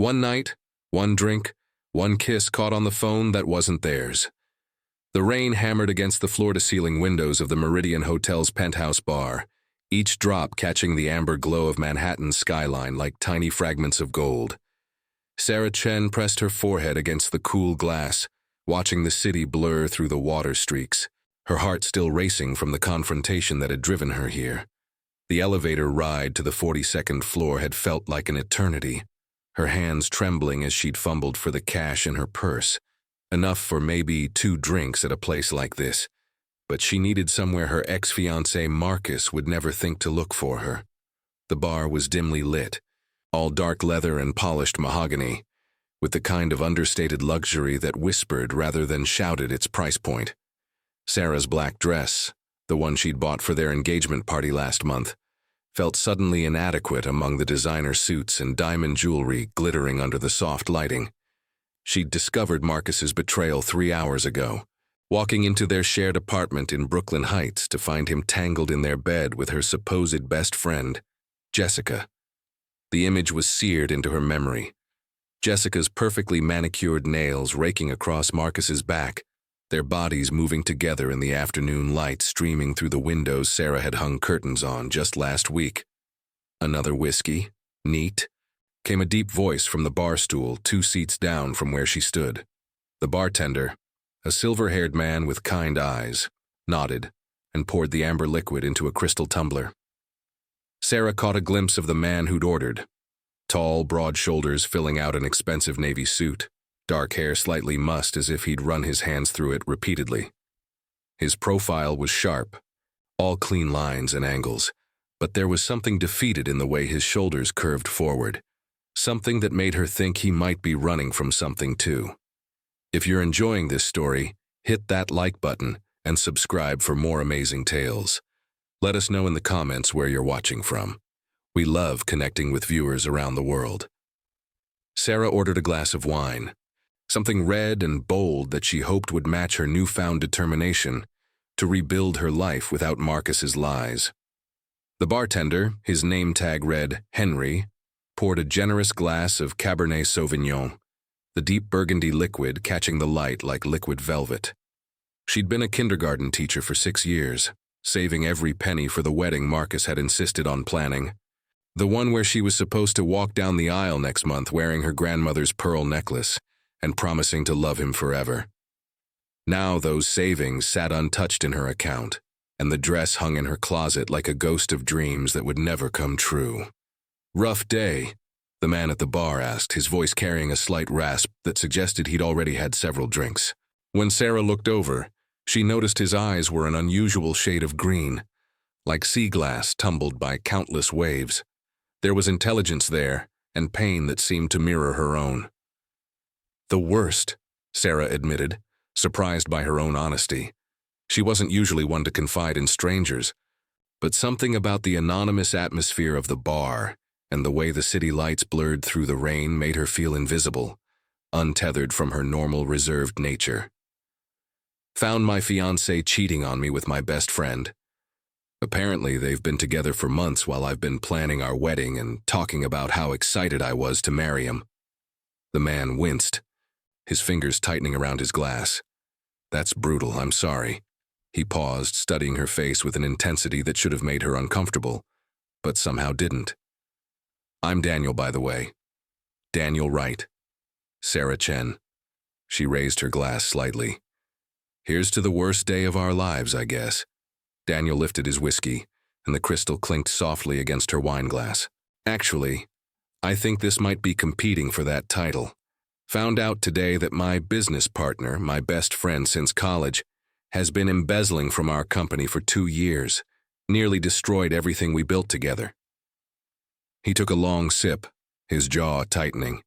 One night, one drink, one kiss caught on the phone that wasn't theirs. The rain hammered against the floor-to-ceiling windows of the Meridian Hotel's penthouse bar, each drop catching the amber glow of Manhattan's skyline like tiny fragments of gold. Sarah Chen pressed her forehead against the cool glass, watching the city blur through the water streaks, her heart still racing from the confrontation that had driven her here. The elevator ride to the 42nd floor had felt like an eternity, her hands trembling as she'd fumbled for the cash in her purse, enough for maybe 2 drinks at a place like this, but she needed somewhere her ex-fiancé Marcus would never think to look for her. The bar was dimly lit, all dark leather and polished mahogany, with the kind of understated luxury that whispered rather than shouted its price point. Sarah's black dress, the one she'd bought for their engagement party last month, felt suddenly inadequate among the designer suits and diamond jewelry glittering under the soft lighting. She'd discovered Marcus's betrayal 3 hours ago, walking into their shared apartment in Brooklyn Heights to find him tangled in their bed with her supposed best friend, Jessica. The image was seared into her memory. Jessica's perfectly manicured nails raking across Marcus's back, their bodies moving together in the afternoon light streaming through the windows Sarah had hung curtains on just last week. Another whiskey? Neat? Came a deep voice from the bar stool 2 seats down from where she stood. The bartender, a silver-haired man with kind eyes, nodded and poured the amber liquid into a crystal tumbler. Sarah caught a glimpse of the man who'd ordered. Tall, broad shoulders filling out an expensive navy suit, dark hair slightly mussed as if he'd run his hands through it repeatedly. His profile was sharp, all clean lines and angles, but there was something defeated in the way his shoulders curved forward, something that made her think he might be running from something too. If you're enjoying this story, hit that like button and subscribe for more amazing tales. Let us know in the comments where you're watching from. We love connecting with viewers around the world. Sarah ordered a glass of wine, something red and bold that she hoped would match her newfound determination to rebuild her life without Marcus's lies. The bartender, his name tag read Henry, poured a generous glass of Cabernet Sauvignon, the deep burgundy liquid catching the light like liquid velvet. She'd been a kindergarten teacher for 6 years, saving every penny for the wedding Marcus had insisted on planning, the one where she was supposed to walk down the aisle next month wearing her grandmother's pearl necklace and promising to love him forever. Now those savings sat untouched in her account, and the dress hung in her closet like a ghost of dreams that would never come true. "Rough day?" the man at the bar asked, his voice carrying a slight rasp that suggested he'd already had several drinks. When Sarah looked over, she noticed his eyes were an unusual shade of green, like sea glass tumbled by countless waves. There was intelligence there, and pain that seemed to mirror her own. "The worst," Sarah admitted, surprised by her own honesty. She wasn't usually one to confide in strangers, but something about the anonymous atmosphere of the bar and the way the city lights blurred through the rain made her feel invisible, untethered from her normal reserved nature. "Found my fiancé cheating on me with my best friend. Apparently, they've been together for months while I've been planning our wedding and talking about how excited I was to marry him." The man winced, his fingers tightening around his glass. "That's brutal, I'm sorry." He paused, studying her face with an intensity that should have made her uncomfortable, but somehow didn't. "I'm Daniel, by the way. Daniel Wright. Sarah Chen." She raised her glass slightly. "Here's to the worst day of our lives, I guess." Daniel lifted his whiskey, and the crystal clinked softly against her wine glass. "Actually, I think this might be competing for that title. Found out today that my business partner, my best friend since college, has been embezzling from our company for 2 years, nearly destroyed everything we built together." He took a long sip, his jaw tightening.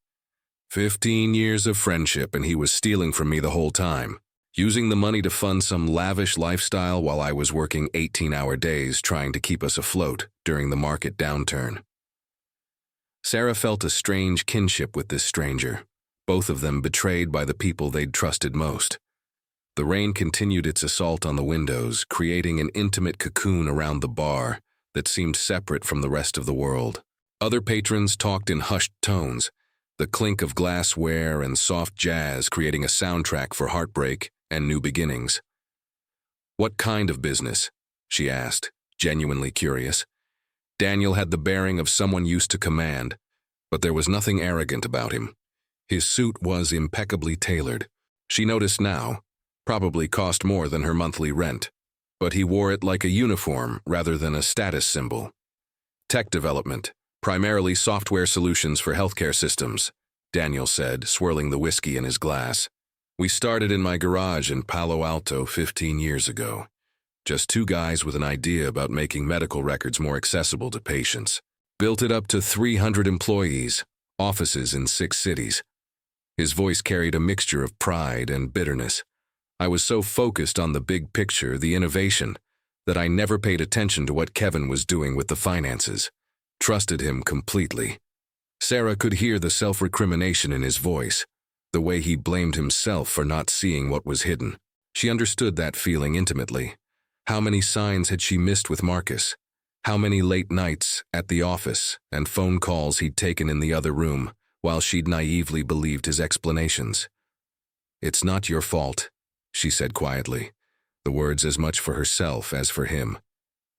15 years of friendship, and he was stealing from me the whole time, using the money to fund some lavish lifestyle while I was working 18-hour days trying to keep us afloat during the market downturn. Sarah felt a strange kinship with this stranger, both of them betrayed by the people they'd trusted most. The rain continued its assault on the windows, creating an intimate cocoon around the bar that seemed separate from the rest of the world. Other patrons talked in hushed tones, the clink of glassware and soft jazz creating a soundtrack for heartbreak and new beginnings. "What kind of business?" she asked, genuinely curious. Daniel had the bearing of someone used to command, but there was nothing arrogant about him. His suit was impeccably tailored. She noticed now, probably cost more than her monthly rent, but he wore it like a uniform rather than a status symbol. "Tech development, primarily software solutions for healthcare systems," Daniel said, swirling the whiskey in his glass. "We started in my garage in Palo Alto 15 years ago. Just two guys with an idea about making medical records more accessible to patients. Built it up to 300 employees, offices in 6 cities. His voice carried a mixture of pride and bitterness. "I was so focused on the big picture, the innovation, that I never paid attention to what Kevin was doing with the finances. Trusted him completely." Sarah could hear the self-recrimination in his voice, the way he blamed himself for not seeing what was hidden. She understood that feeling intimately. How many signs had she missed with Marcus? How many late nights at the office and phone calls he'd taken in the other room while she'd naively believed his explanations? "It's not your fault," she said quietly, the words as much for herself as for him.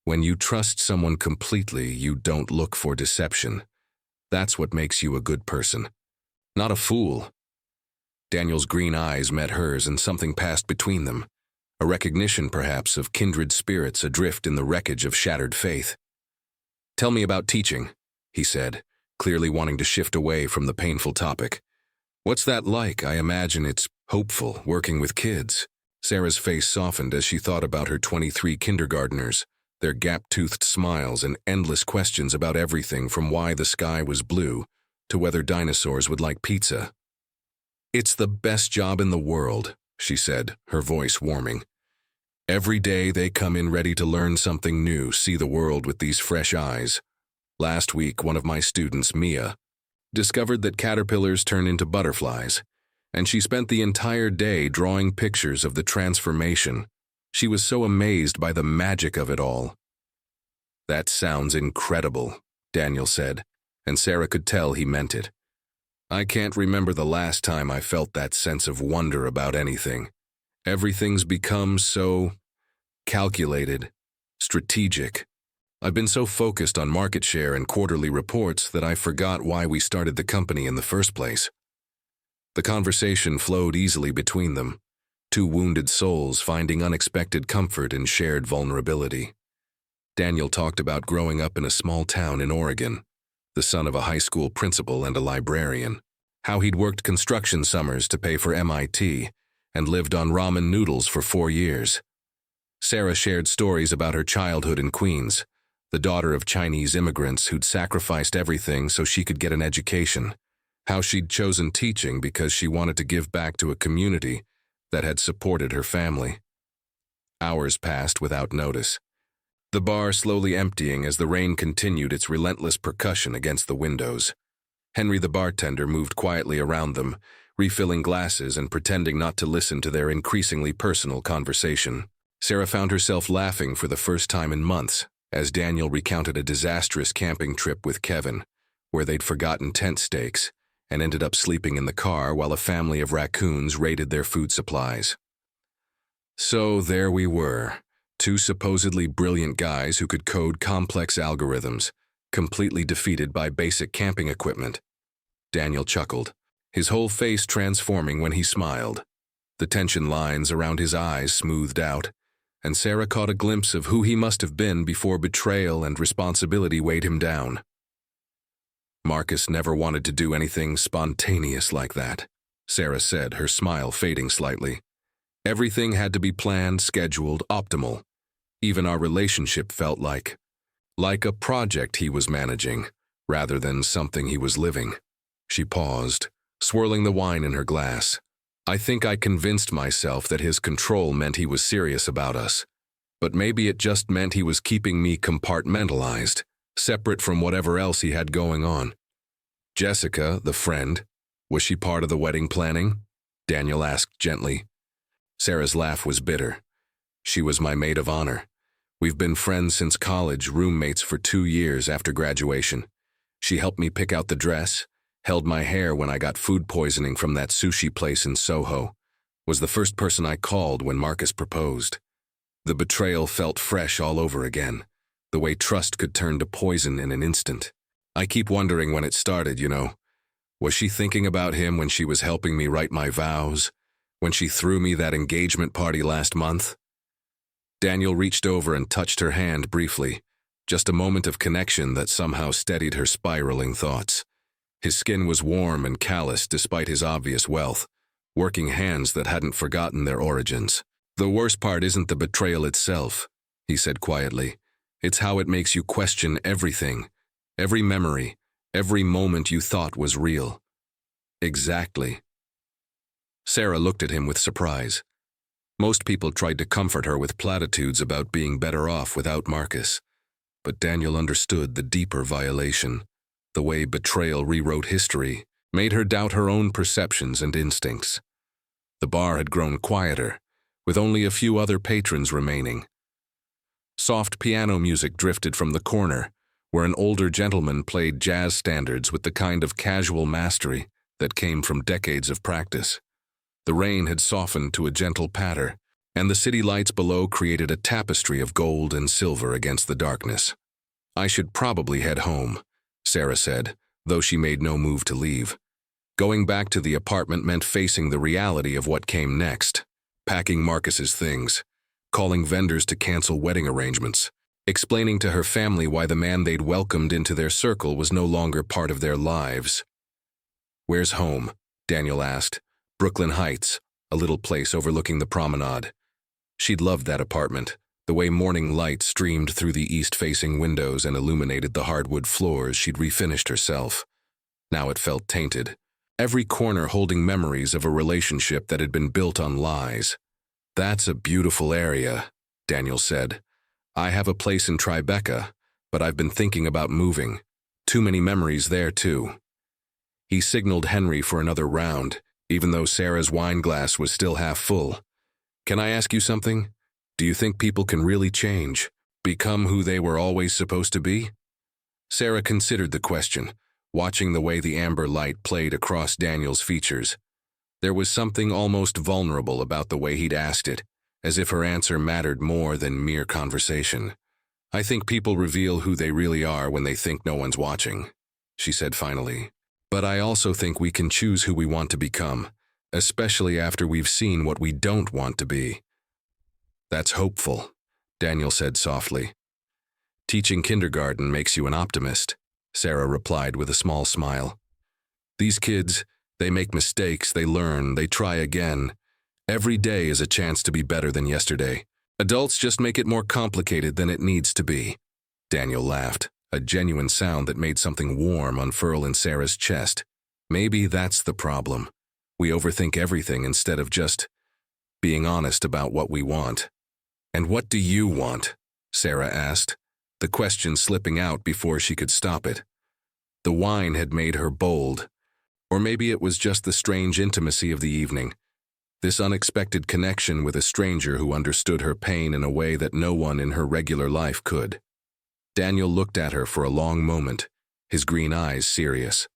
"When you trust someone completely, you don't look for deception. That's what makes you a good person. Not a fool." Daniel's green eyes met hers and something passed between them. A recognition, perhaps, of kindred spirits adrift in the wreckage of shattered faith. "Tell me about teaching," he said, clearly wanting to shift away from the painful topic. "What's that like? I imagine it's hopeful, working with kids." Sarah's face softened as she thought about her 23 kindergartners, their gap-toothed smiles and endless questions about everything from why the sky was blue to whether dinosaurs would like pizza. "It's the best job in the world," she said, her voice warming. "Every day they come in ready to learn something new, see the world with these fresh eyes. Last week, one of my students, Mia, discovered that caterpillars turn into butterflies, and she spent the entire day drawing pictures of the transformation. She was so amazed by the magic of it all." "That sounds incredible," Daniel said, and Sarah could tell he meant it. "I can't remember the last time I felt that sense of wonder about anything. Everything's become so calculated, strategic. I've been so focused on market share and quarterly reports that I forgot why we started the company in the first place." The conversation flowed easily between them, two wounded souls finding unexpected comfort in shared vulnerability. Daniel talked about growing up in a small town in Oregon, the son of a high school principal and a librarian, how he'd worked construction summers to pay for MIT and lived on ramen noodles for 4 years. Sarah shared stories about her childhood in Queens, the daughter of Chinese immigrants who'd sacrificed everything so she could get an education, how she'd chosen teaching because she wanted to give back to a community that had supported her family. Hours passed without notice, the bar slowly emptying as the rain continued its relentless percussion against the windows. Henry the bartender moved quietly around them, refilling glasses and pretending not to listen to their increasingly personal conversation. Sarah found herself laughing for the first time in months as Daniel recounted a disastrous camping trip with Kevin, where they'd forgotten tent stakes and ended up sleeping in the car while a family of raccoons raided their food supplies. So there we were, two supposedly brilliant guys who could code complex algorithms, completely defeated by basic camping equipment. Daniel chuckled, his whole face transforming when he smiled. The tension lines around his eyes smoothed out, and Sarah caught a glimpse of who he must have been before betrayal and responsibility weighed him down. Marcus never wanted to do anything spontaneous like that, Sarah said, her smile fading slightly. Everything had to be planned, scheduled, optimal. Even our relationship felt like a project he was managing, rather than something he was living. She paused, swirling the wine in her glass. I think I convinced myself that his control meant he was serious about us, but maybe it just meant he was keeping me compartmentalized, separate from whatever else he had going on. Jessica, the friend, was she part of the wedding planning? Daniel asked gently. Sarah's laugh was bitter. She was my maid of honor. We've been friends since college, roommates for 2 years after graduation. She helped me pick out the dress, held my hair when I got food poisoning from that sushi place in Soho, was the first person I called when Marcus proposed. The betrayal felt fresh all over again, the way trust could turn to poison in an instant. I keep wondering when it started, you know. Was she thinking about him when she was helping me write my vows? When she threw me that engagement party last month? Daniel reached over and touched her hand briefly, just a moment of connection that somehow steadied her spiraling thoughts. His skin was warm and callous despite his obvious wealth, working hands that hadn't forgotten their origins. The worst part isn't the betrayal itself, he said quietly. It's how it makes you question everything, every memory, every moment you thought was real. Exactly. Sarah looked at him with surprise. Most people tried to comfort her with platitudes about being better off without Marcus. But Daniel understood the deeper violation. The way betrayal rewrote history made her doubt her own perceptions and instincts. The bar had grown quieter, with only a few other patrons remaining. Soft piano music drifted from the corner, where an older gentleman played jazz standards with the kind of casual mastery that came from decades of practice. The rain had softened to a gentle patter, and the city lights below created a tapestry of gold and silver against the darkness. I should probably head home, Sarah said, though she made no move to leave. Going back to the apartment meant facing the reality of what came next, packing Marcus's things, calling vendors to cancel wedding arrangements, explaining to her family why the man they'd welcomed into their circle was no longer part of their lives. "Where's home?" Daniel asked. "Brooklyn Heights, a little place overlooking the promenade." She'd loved that apartment, the way morning light streamed through the east-facing windows and illuminated the hardwood floors she'd refinished herself. Now it felt tainted, every corner holding memories of a relationship that had been built on lies. "That's a beautiful area," Daniel said. "I have a place in Tribeca, but I've been thinking about moving. Too many memories there, too." He signaled Henry for another round, even though Sarah's wine glass was still half full. "Can I ask you something? Do you think people can really change, become who they were always supposed to be?" Sarah considered the question, watching the way the amber light played across Daniel's features. There was something almost vulnerable about the way he'd asked it, as if her answer mattered more than mere conversation. "I think people reveal who they really are when they think no one's watching," she said finally. "But I also think we can choose who we want to become, especially after we've seen what we don't want to be." "That's hopeful," Daniel said softly. "Teaching kindergarten makes you an optimist," Sarah replied with a small smile. "These kids, they make mistakes, they learn, they try again. Every day is a chance to be better than yesterday. Adults just make it more complicated than it needs to be." Daniel laughed, a genuine sound that made something warm unfurl in Sarah's chest. Maybe that's the problem. We overthink everything instead of just being honest about what we want. "And what do you want?" Sarah asked, the question slipping out before she could stop it. The wine had made her bold. Or maybe it was just the strange intimacy of the evening. This unexpected connection with a stranger who understood her pain in a way that no one in her regular life could. Daniel looked at her for a long moment, his green eyes serious.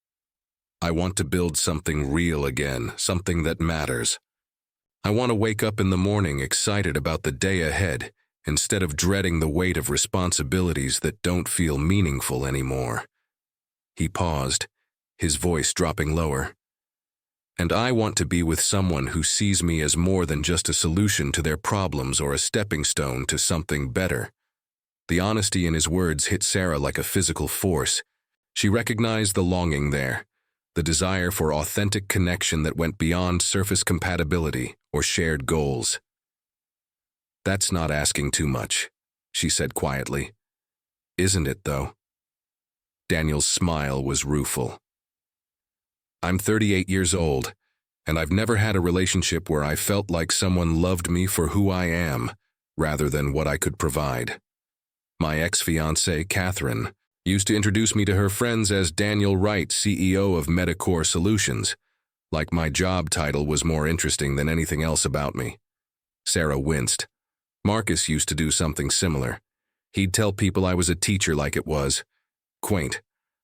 "I want to build something real again, something that matters. I want to wake up in the morning excited about the day ahead, instead of dreading the weight of responsibilities that don't feel meaningful anymore." He paused, his voice dropping lower. "And I want to be with someone who sees me as more than just a solution to their problems or a stepping stone to something better." The honesty in his words hit Sarah like a physical force. She recognized the longing there, the desire for authentic connection that went beyond surface compatibility or shared goals. "That's not asking too much," she said quietly. "Isn't it, though?" Daniel's smile was rueful. "I'm 38 years old, and I've never had a relationship where I felt like someone loved me for who I am, rather than what I could provide. My ex-fiancé, Catherine, used to introduce me to her friends as Daniel Wright, CEO of Medicore Solutions, like my job title was more interesting than anything else about me." Sarah winced. Marcus used to do something similar. He'd tell people I was a teacher like it was. Quaint.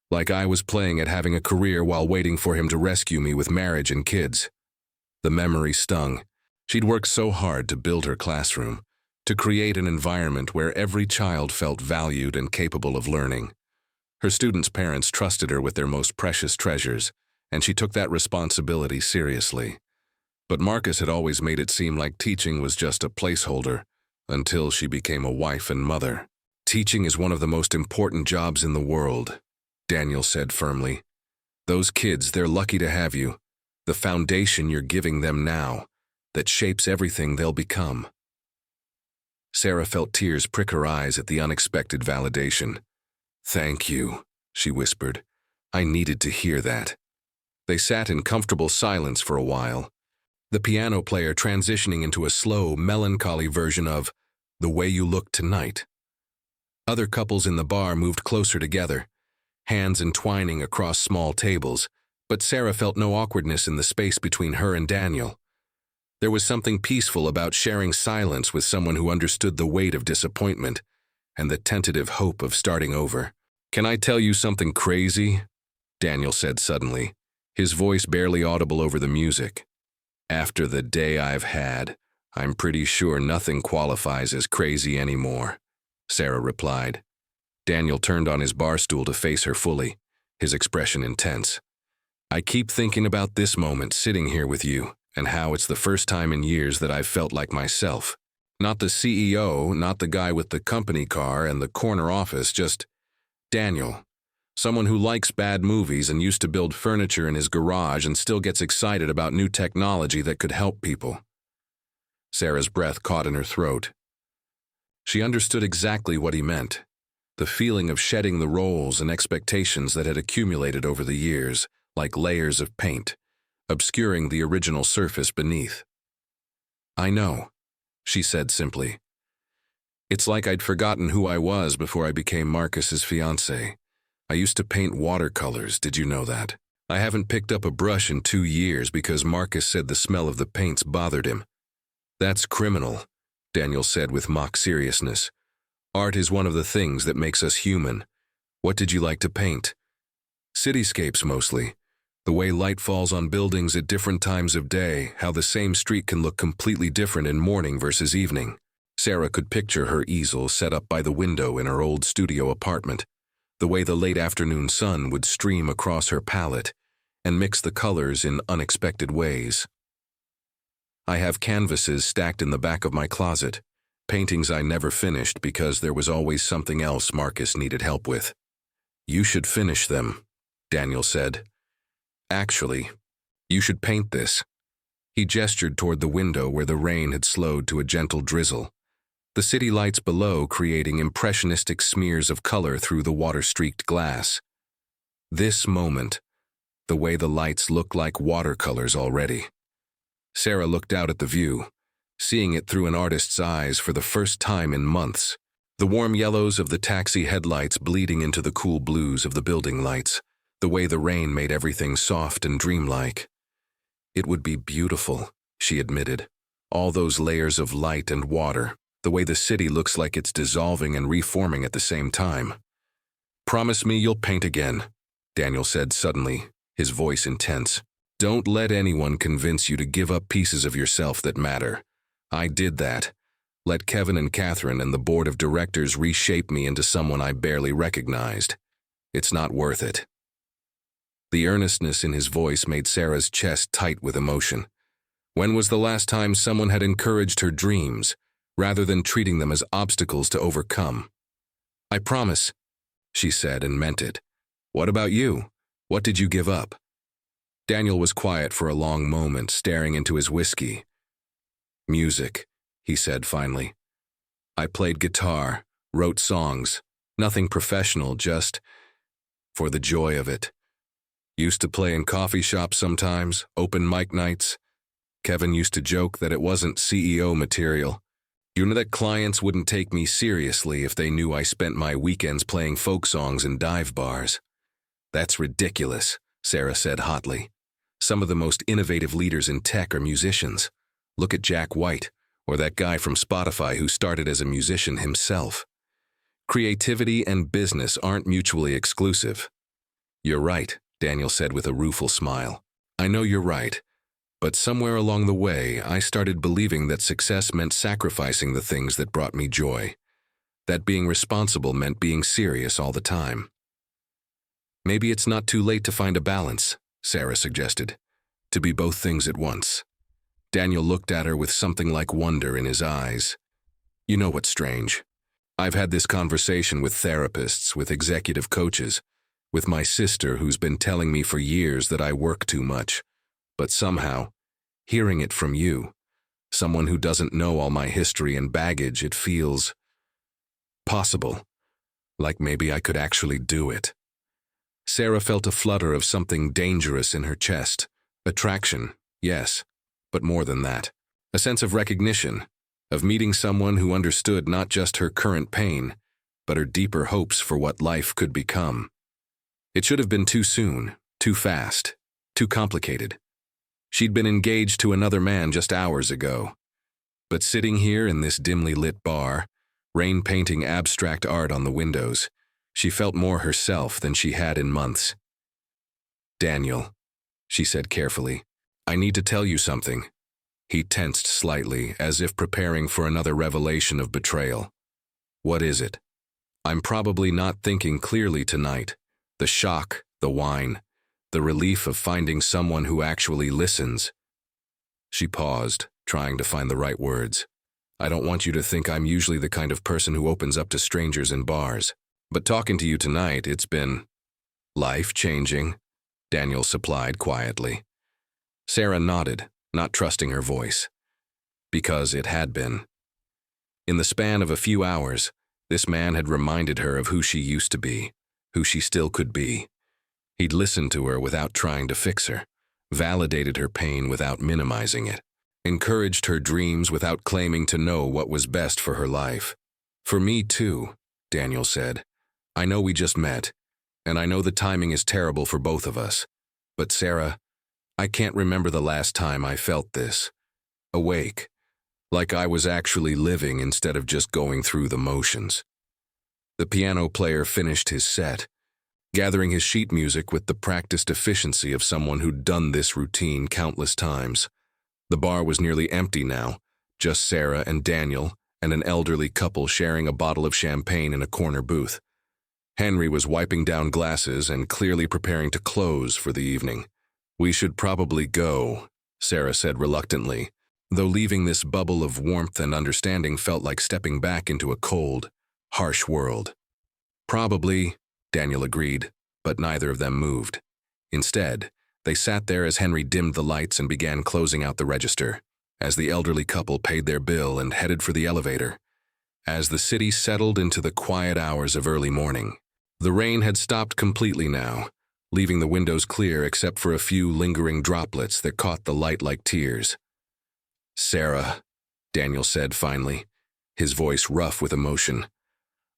Like I was playing at having a career while waiting for him to rescue me with marriage and kids. The memory stung. She'd worked so hard to build her classroom, to create an environment where every child felt valued and capable of learning. Her students' parents trusted her with their most precious treasures, and she took that responsibility seriously. But Marcus had always made it seem like teaching was just a placeholder, until she became a wife and mother. Teaching is one of the most important jobs in the world, Daniel said firmly. Those kids, they're lucky to have you. The foundation you're giving them now, that shapes everything they'll become. Sarah felt tears prick her eyes at the unexpected validation. Thank you, she whispered. I needed to hear that. They sat in comfortable silence for a while, the piano player transitioning into a slow, melancholy version of The Way You Look Tonight. Other couples in the bar moved closer together, hands entwining across small tables, but Sarah felt no awkwardness in the space between her and Daniel. There was something peaceful about sharing silence with someone who understood the weight of disappointment and the tentative hope of starting over. Can I tell you something crazy? Daniel said suddenly, his voice barely audible over the music. After the day I've had, I'm pretty sure nothing qualifies as crazy anymore, Sarah replied. Daniel turned on his bar stool to face her fully, his expression intense. I keep thinking about this moment sitting here with you, and how it's the first time in years that I've felt like myself. Not the CEO, not the guy with the company car and the corner office, just Daniel. Someone who likes bad movies and used to build furniture in his garage and still gets excited about new technology that could help people. Sarah's breath caught in her throat. She understood exactly what he meant. The feeling of shedding the roles and expectations that had accumulated over the years, like layers of paint, obscuring the original surface beneath. I know, she said simply. It's like I'd forgotten who I was before I became Marcus's fiancé. I used to paint watercolors, did you know that? I haven't picked up a brush in 2 years because Marcus said the smell of the paints bothered him. That's criminal, Daniel said with mock seriousness. Art is one of the things that makes us human. What did you like to paint? Cityscapes mostly. The way light falls on buildings at different times of day, how the same street can look completely different in morning versus evening. Sarah could picture her easel set up by the window in her old studio apartment, the way the late afternoon sun would stream across her palette and mix the colors in unexpected ways. I have canvases stacked in the back of my closet, paintings I never finished because there was always something else Marcus needed help with. You should finish them, Daniel said. Actually, you should paint this. He gestured toward the window where the rain had slowed to a gentle drizzle, the city lights below creating impressionistic smears of color through the water-streaked glass. This moment, the way the lights look like watercolors already. Sarah looked out at the view, seeing it through an artist's eyes for the first time in months, the warm yellows of the taxi headlights bleeding into the cool blues of the building lights, the way the rain made everything soft and dreamlike. It would be beautiful, she admitted. All those layers of light and water, the way the city looks like it's dissolving and reforming at the same time. Promise me you'll paint again, Daniel said suddenly, his voice intense. Don't let anyone convince you to give up pieces of yourself that matter. I did that. Let Kevin and Catherine and the board of directors reshape me into someone I barely recognized. It's not worth it. The earnestness in his voice made Sarah's chest tight with emotion. When was the last time someone had encouraged her dreams, rather than treating them as obstacles to overcome? I promise, she said and meant it. What about you? What did you give up? Daniel was quiet for a long moment, staring into his whiskey. Music, he said finally. I played guitar, wrote songs, nothing professional, just for the joy of it. Used to play in coffee shops sometimes, open mic nights. Kevin used to joke that it wasn't CEO material. You know that clients wouldn't take me seriously if they knew I spent my weekends playing folk songs in dive bars. That's ridiculous, Sarah said hotly. Some of the most innovative leaders in tech are musicians. Look at Jack White, or that guy from Spotify who started as a musician himself. Creativity and business aren't mutually exclusive. You're right, Daniel said with a rueful smile. I know you're right, but somewhere along the way, I started believing that success meant sacrificing the things that brought me joy, that being responsible meant being serious all the time. Maybe it's not too late to find a balance, Sarah suggested, to be both things at once. Daniel looked at her with something like wonder in his eyes. You know what's strange? I've had this conversation with therapists, with executive coaches, with my sister who's been telling me for years that I work too much. But somehow, hearing it from you, someone who doesn't know all my history and baggage, it feels possible, like maybe I could actually do it. Sarah felt a flutter of something dangerous in her chest. Attraction, yes, but more than that. A sense of recognition, of meeting someone who understood not just her current pain, but her deeper hopes for what life could become. It should have been too soon, too fast, too complicated. She'd been engaged to another man just hours ago. But sitting here in this dimly lit bar, rain painting abstract art on the windows, she felt more herself than she had in months. Daniel, she said carefully, I need to tell you something. He tensed slightly, as if preparing for another revelation of betrayal. What is it? I'm probably not thinking clearly tonight. The shock, the whine, the relief of finding someone who actually listens. She paused, trying to find the right words. I don't want you to think I'm usually the kind of person who opens up to strangers in bars. But talking to you tonight, it's been life-changing, Daniel supplied quietly. Sarah nodded, not trusting her voice. Because it had been. In the span of a few hours, this man had reminded her of who she used to be, who she still could be. He'd listened to her without trying to fix her, validated her pain without minimizing it, encouraged her dreams without claiming to know what was best for her life. For me too, Daniel said. I know we just met, and I know the timing is terrible for both of us. But Sarah, I can't remember the last time I felt this. Awake, like I was actually living instead of just going through the motions. The piano player finished his set, gathering his sheet music with the practiced efficiency of someone who'd done this routine countless times. The bar was nearly empty now, just Sarah and Daniel and an elderly couple sharing a bottle of champagne in a corner booth. Henry was wiping down glasses and clearly preparing to close for the evening. We should probably go, Sarah said reluctantly, though leaving this bubble of warmth and understanding felt like stepping back into a cold, harsh world. Probably, Daniel agreed, but neither of them moved. Instead, they sat there as Henry dimmed the lights and began closing out the register, as the elderly couple paid their bill and headed for the elevator. As the city settled into the quiet hours of early morning, the rain had stopped completely now, leaving the windows clear except for a few lingering droplets that caught the light like tears. Sarah, Daniel said finally, his voice rough with emotion.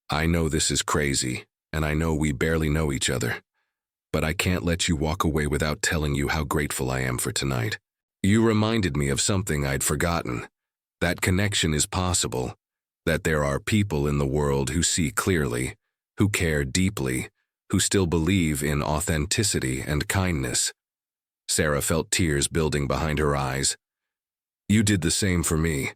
I know this is crazy, and I know we barely know each other, but I can't let you walk away without telling you how grateful I am for tonight. You reminded me of something I'd forgotten. That connection is possible, that there are people in the world who see clearly, who care deeply, who still believe in authenticity and kindness. Sarah felt tears building behind her eyes. You did the same for me.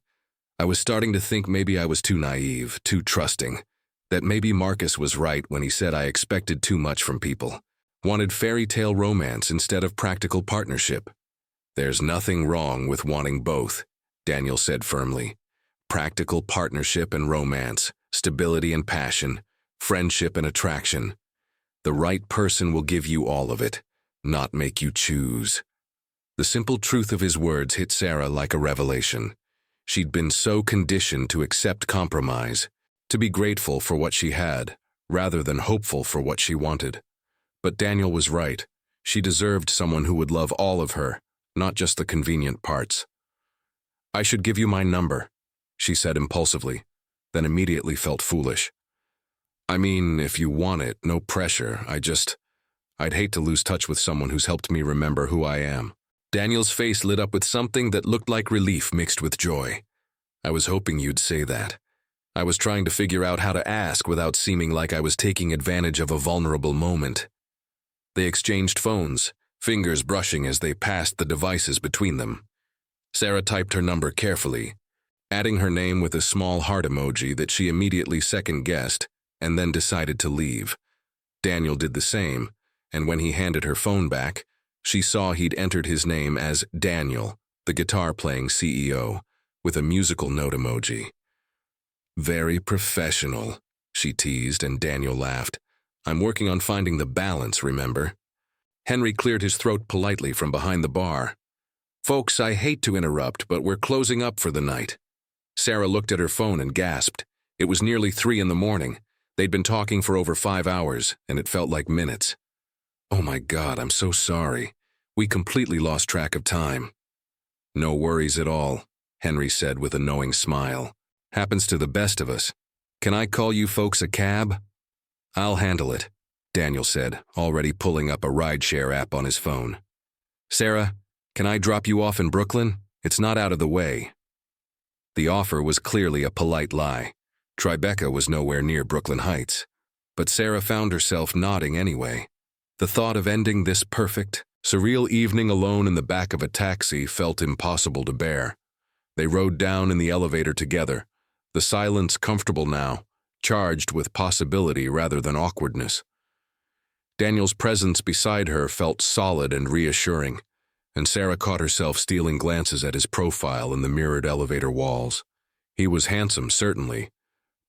I was starting to think maybe I was too naive, too trusting, that maybe Marcus was right when he said I expected too much from people, wanted fairy tale romance instead of practical partnership. There's nothing wrong with wanting both, Daniel said firmly. Practical partnership and romance, stability and passion, friendship and attraction. The right person will give you all of it, not make you choose. The simple truth of his words hit Sarah like a revelation. She'd been so conditioned to accept compromise, to be grateful for what she had, rather than hopeful for what she wanted. But Daniel was right. She deserved someone who would love all of her, not just the convenient parts. I should give you my number, she said impulsively, then immediately felt foolish. I mean, if you want it, no pressure. I'd hate to lose touch with someone who's helped me remember who I am. Daniel's face lit up with something that looked like relief mixed with joy. I was hoping you'd say that. I was trying to figure out how to ask without seeming like I was taking advantage of a vulnerable moment. They exchanged phones, fingers brushing as they passed the devices between them. Sarah typed her number carefully, adding her name with a small heart emoji that she immediately second-guessed and then decided to leave. Daniel did the same, and when he handed her phone back, she saw he'd entered his name as Daniel, the guitar-playing CEO, with a musical note emoji. "Very professional," she teased, and Daniel laughed. "I'm working on finding the balance, remember?" Henry cleared his throat politely from behind the bar. "Folks, I hate to interrupt, but we're closing up for the night." Sarah looked at her phone and gasped. It was nearly 3 in the morning. They'd been talking for over 5 hours, and it felt like minutes. "Oh my God, I'm so sorry. We completely lost track of time." "No worries at all," Henry said with a knowing smile. "Happens to the best of us. Can I call you folks a cab?" "I'll handle it," Daniel said, already pulling up a rideshare app on his phone. "Sarah, can I drop you off in Brooklyn? It's not out of the way." The offer was clearly a polite lie. Tribeca was nowhere near Brooklyn Heights. But Sarah found herself nodding anyway. The thought of ending this perfect, surreal evening alone in the back of a taxi felt impossible to bear. They rode down in the elevator together, the silence comfortable now, charged with possibility rather than awkwardness. Daniel's presence beside her felt solid and reassuring, and Sarah caught herself stealing glances at his profile in the mirrored elevator walls. He was handsome, certainly,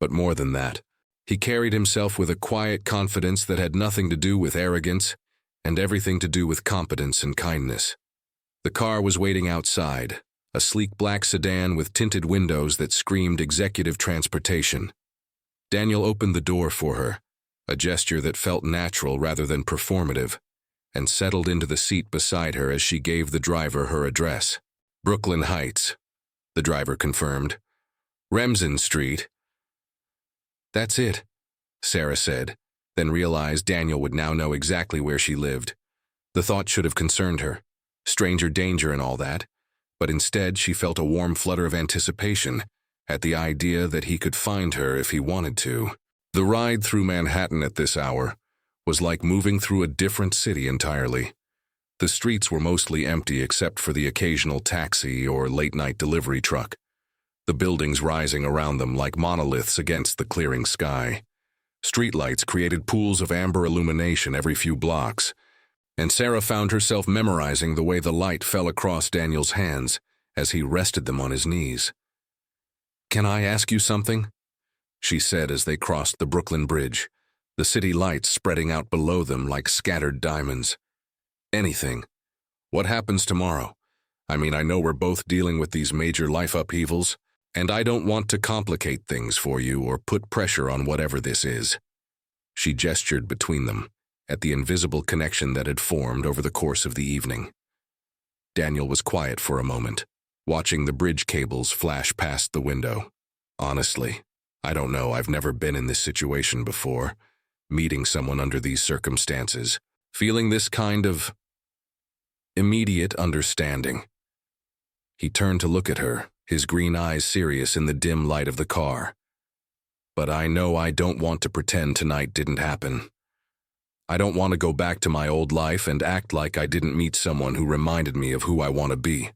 but more than that. He carried himself with a quiet confidence that had nothing to do with arrogance and everything to do with competence and kindness. The car was waiting outside, a sleek black sedan with tinted windows that screamed executive transportation. Daniel opened the door for her, a gesture that felt natural rather than performative, and settled into the seat beside her as she gave the driver her address. "Brooklyn Heights," the driver confirmed. "Remsen Street." "That's it," Sarah said, then realized Daniel would now know exactly where she lived. The thought should have concerned her, stranger danger and all that, but instead she felt a warm flutter of anticipation at the idea that he could find her if he wanted to. The ride through Manhattan at this hour was like moving through a different city entirely. The streets were mostly empty except for the occasional taxi or late-night delivery truck, the buildings rising around them like monoliths against the clearing sky. Streetlights created pools of amber illumination every few blocks, and Sarah found herself memorizing the way the light fell across Daniel's hands as he rested them on his knees. "Can I ask you something?" she said as they crossed the Brooklyn Bridge, the city lights spreading out below them like scattered diamonds. "Anything. What happens tomorrow? I mean, I know we're both dealing with these major life upheavals, and I don't want to complicate things for you or put pressure on whatever this is." She gestured between them, at the invisible connection that had formed over the course of the evening. Daniel was quiet for a moment, watching the bridge cables flash past the window. "Honestly, I don't know. I've never been in this situation before, meeting someone under these circumstances, feeling this kind of immediate understanding." He turned to look at her, his green eyes serious in the dim light of the car. "But I know I don't want to pretend tonight didn't happen. I don't want to go back to my old life and act like I didn't meet someone who reminded me of who I want to be."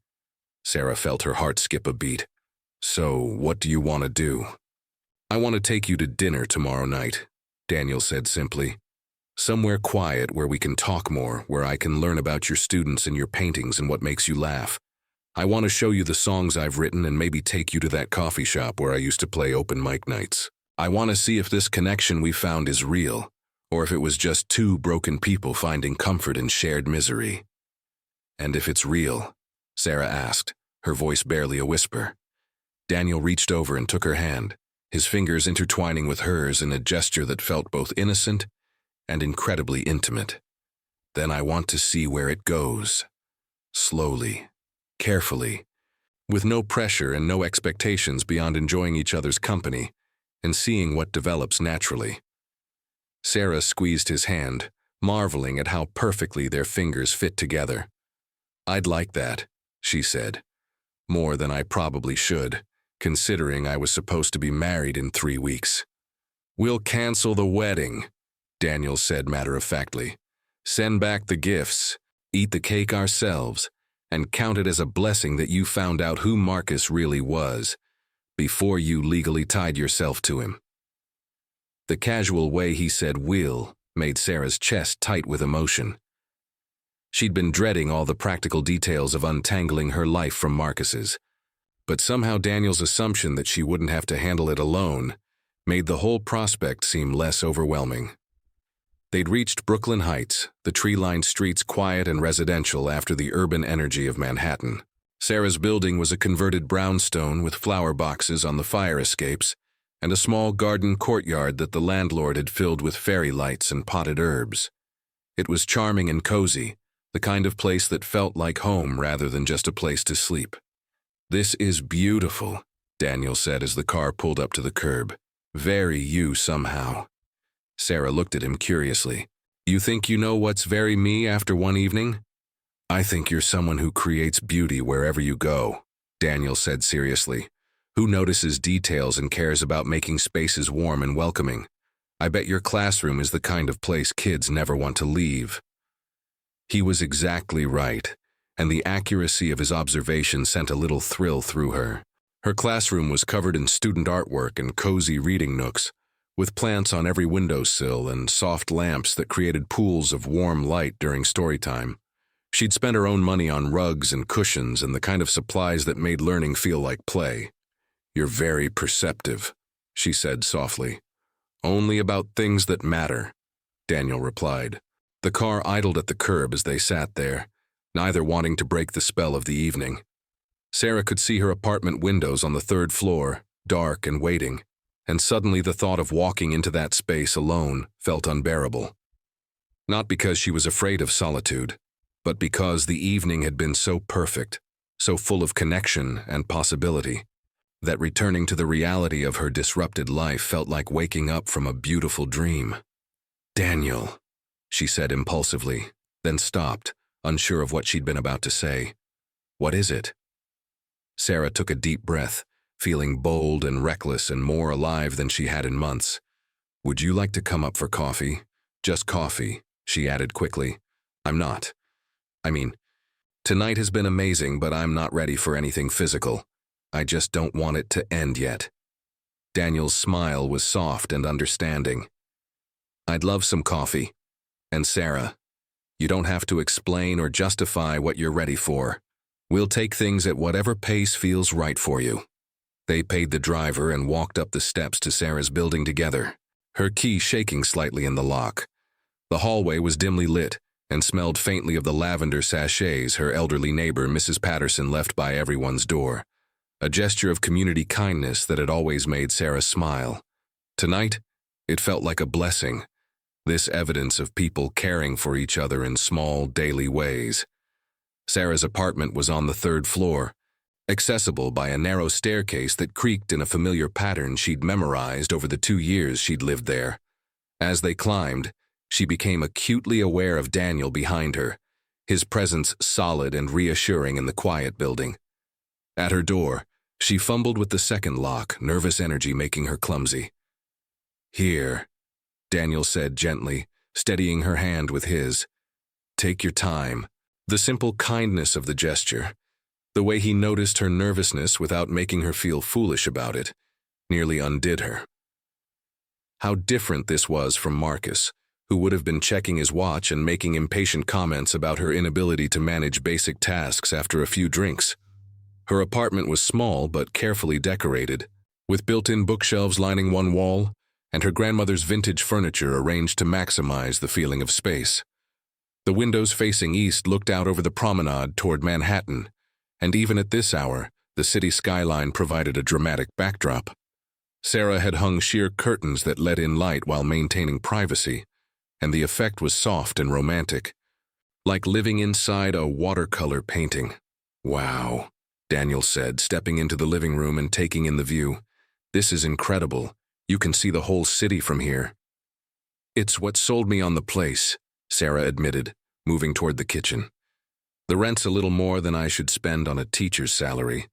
Sarah felt her heart skip a beat. "So, what do you want to do?" "I want to take you to dinner tomorrow night," Daniel said simply. "Somewhere quiet where we can talk more, where I can learn about your students and your paintings and what makes you laugh. I want to show you the songs I've written and maybe take you to that coffee shop where I used to play open mic nights. I want to see if this connection we found is real, or if it was just two broken people finding comfort in shared misery." "And if it's real?" Sarah asked, her voice barely a whisper. Daniel reached over and took her hand, his fingers intertwining with hers in a gesture that felt both innocent and incredibly intimate. "Then I want to see where it goes. Slowly, carefully, with no pressure and no expectations beyond enjoying each other's company and seeing what develops naturally." Sarah squeezed his hand, marveling at how perfectly their fingers fit together. "I'd like that," she said. "More than I probably should, considering I was supposed to be married in 3 weeks." "We'll cancel the wedding," Daniel said matter-of-factly. Send back the gifts, eat the cake ourselves, and count it as a blessing that you found out who Marcus really was before you legally tied yourself to him. The casual way he said "will" made Sarah's chest tight with emotion. She'd been dreading all the practical details of untangling her life from Marcus's, but somehow Daniel's assumption that she wouldn't have to handle it alone made the whole prospect seem less overwhelming. They'd reached Brooklyn Heights, the tree-lined streets quiet and residential after the urban energy of Manhattan. Sarah's building was a converted brownstone with flower boxes on the fire escapes and a small garden courtyard that the landlord had filled with fairy lights and potted herbs. It was charming and cozy, the kind of place that felt like home rather than just a place to sleep. "This is beautiful," Daniel said as the car pulled up to the curb. "Very you somehow." Sarah looked at him curiously. "You think you know what's very me after one evening?" "I think you're someone who creates beauty wherever you go," Daniel said seriously. "Who notices details and cares about making spaces warm and welcoming. I bet your classroom is the kind of place kids never want to leave." He was exactly right, and the accuracy of his observation sent a little thrill through her. Her classroom was covered in student artwork and cozy reading nooks, with plants on every windowsill and soft lamps that created pools of warm light during story time. She'd spent her own money on rugs and cushions and the kind of supplies that made learning feel like play. "You're very perceptive," she said softly. "Only about things that matter," Daniel replied. The car idled at the curb as they sat there, neither wanting to break the spell of the evening. Sarah could see her apartment windows on the third floor, dark and waiting, and suddenly the thought of walking into that space alone felt unbearable. Not because she was afraid of solitude, but because the evening had been so perfect, so full of connection and possibility, that returning to the reality of her disrupted life felt like waking up from a beautiful dream. "Daniel," she said impulsively, then stopped, unsure of what she'd been about to say. "What is it?" Sarah took a deep breath, feeling bold and reckless and more alive than she had in months. "Would you like to come up for coffee? Just coffee," she added quickly. Tonight has been amazing, but I'm not ready for anything physical. I just don't want it to end yet." Daniel's smile was soft and understanding. "I'd love some coffee. And Sarah, you don't have to explain or justify what you're ready for. We'll take things at whatever pace feels right for you." They paid the driver and walked up the steps to Sarah's building together, her key shaking slightly in the lock. The hallway was dimly lit and smelled faintly of the lavender sachets her elderly neighbor Mrs. Patterson left by everyone's door, a gesture of community kindness that had always made Sarah smile. Tonight, it felt like a blessing, this evidence of people caring for each other in small, daily ways. Sarah's apartment was on the third floor, accessible by a narrow staircase that creaked in a familiar pattern she'd memorized over the 2 years she'd lived there. As they climbed, she became acutely aware of Daniel behind her, his presence solid and reassuring in the quiet building. At her door, she fumbled with the second lock, nervous energy making her clumsy. "Here," Daniel said gently, steadying her hand with his. "Take your time." The simple kindness of the gesture, the way he noticed her nervousness without making her feel foolish about it, nearly undid her. How different this was from Marcus, who would have been checking his watch and making impatient comments about her inability to manage basic tasks after a few drinks. Her apartment was small but carefully decorated, with built-in bookshelves lining one wall, and her grandmother's vintage furniture arranged to maximize the feeling of space. The windows facing east looked out over the promenade toward Manhattan, and even at this hour, the city skyline provided a dramatic backdrop. Sarah had hung sheer curtains that let in light while maintaining privacy, and the effect was soft and romantic, like living inside a watercolor painting. "Wow," Daniel said, stepping into the living room and taking in the view. "This is incredible. You can see the whole city from here." "It's what sold me on the place," Sarah admitted, moving toward the kitchen. "The rent's a little more than I should spend on a teacher's salary,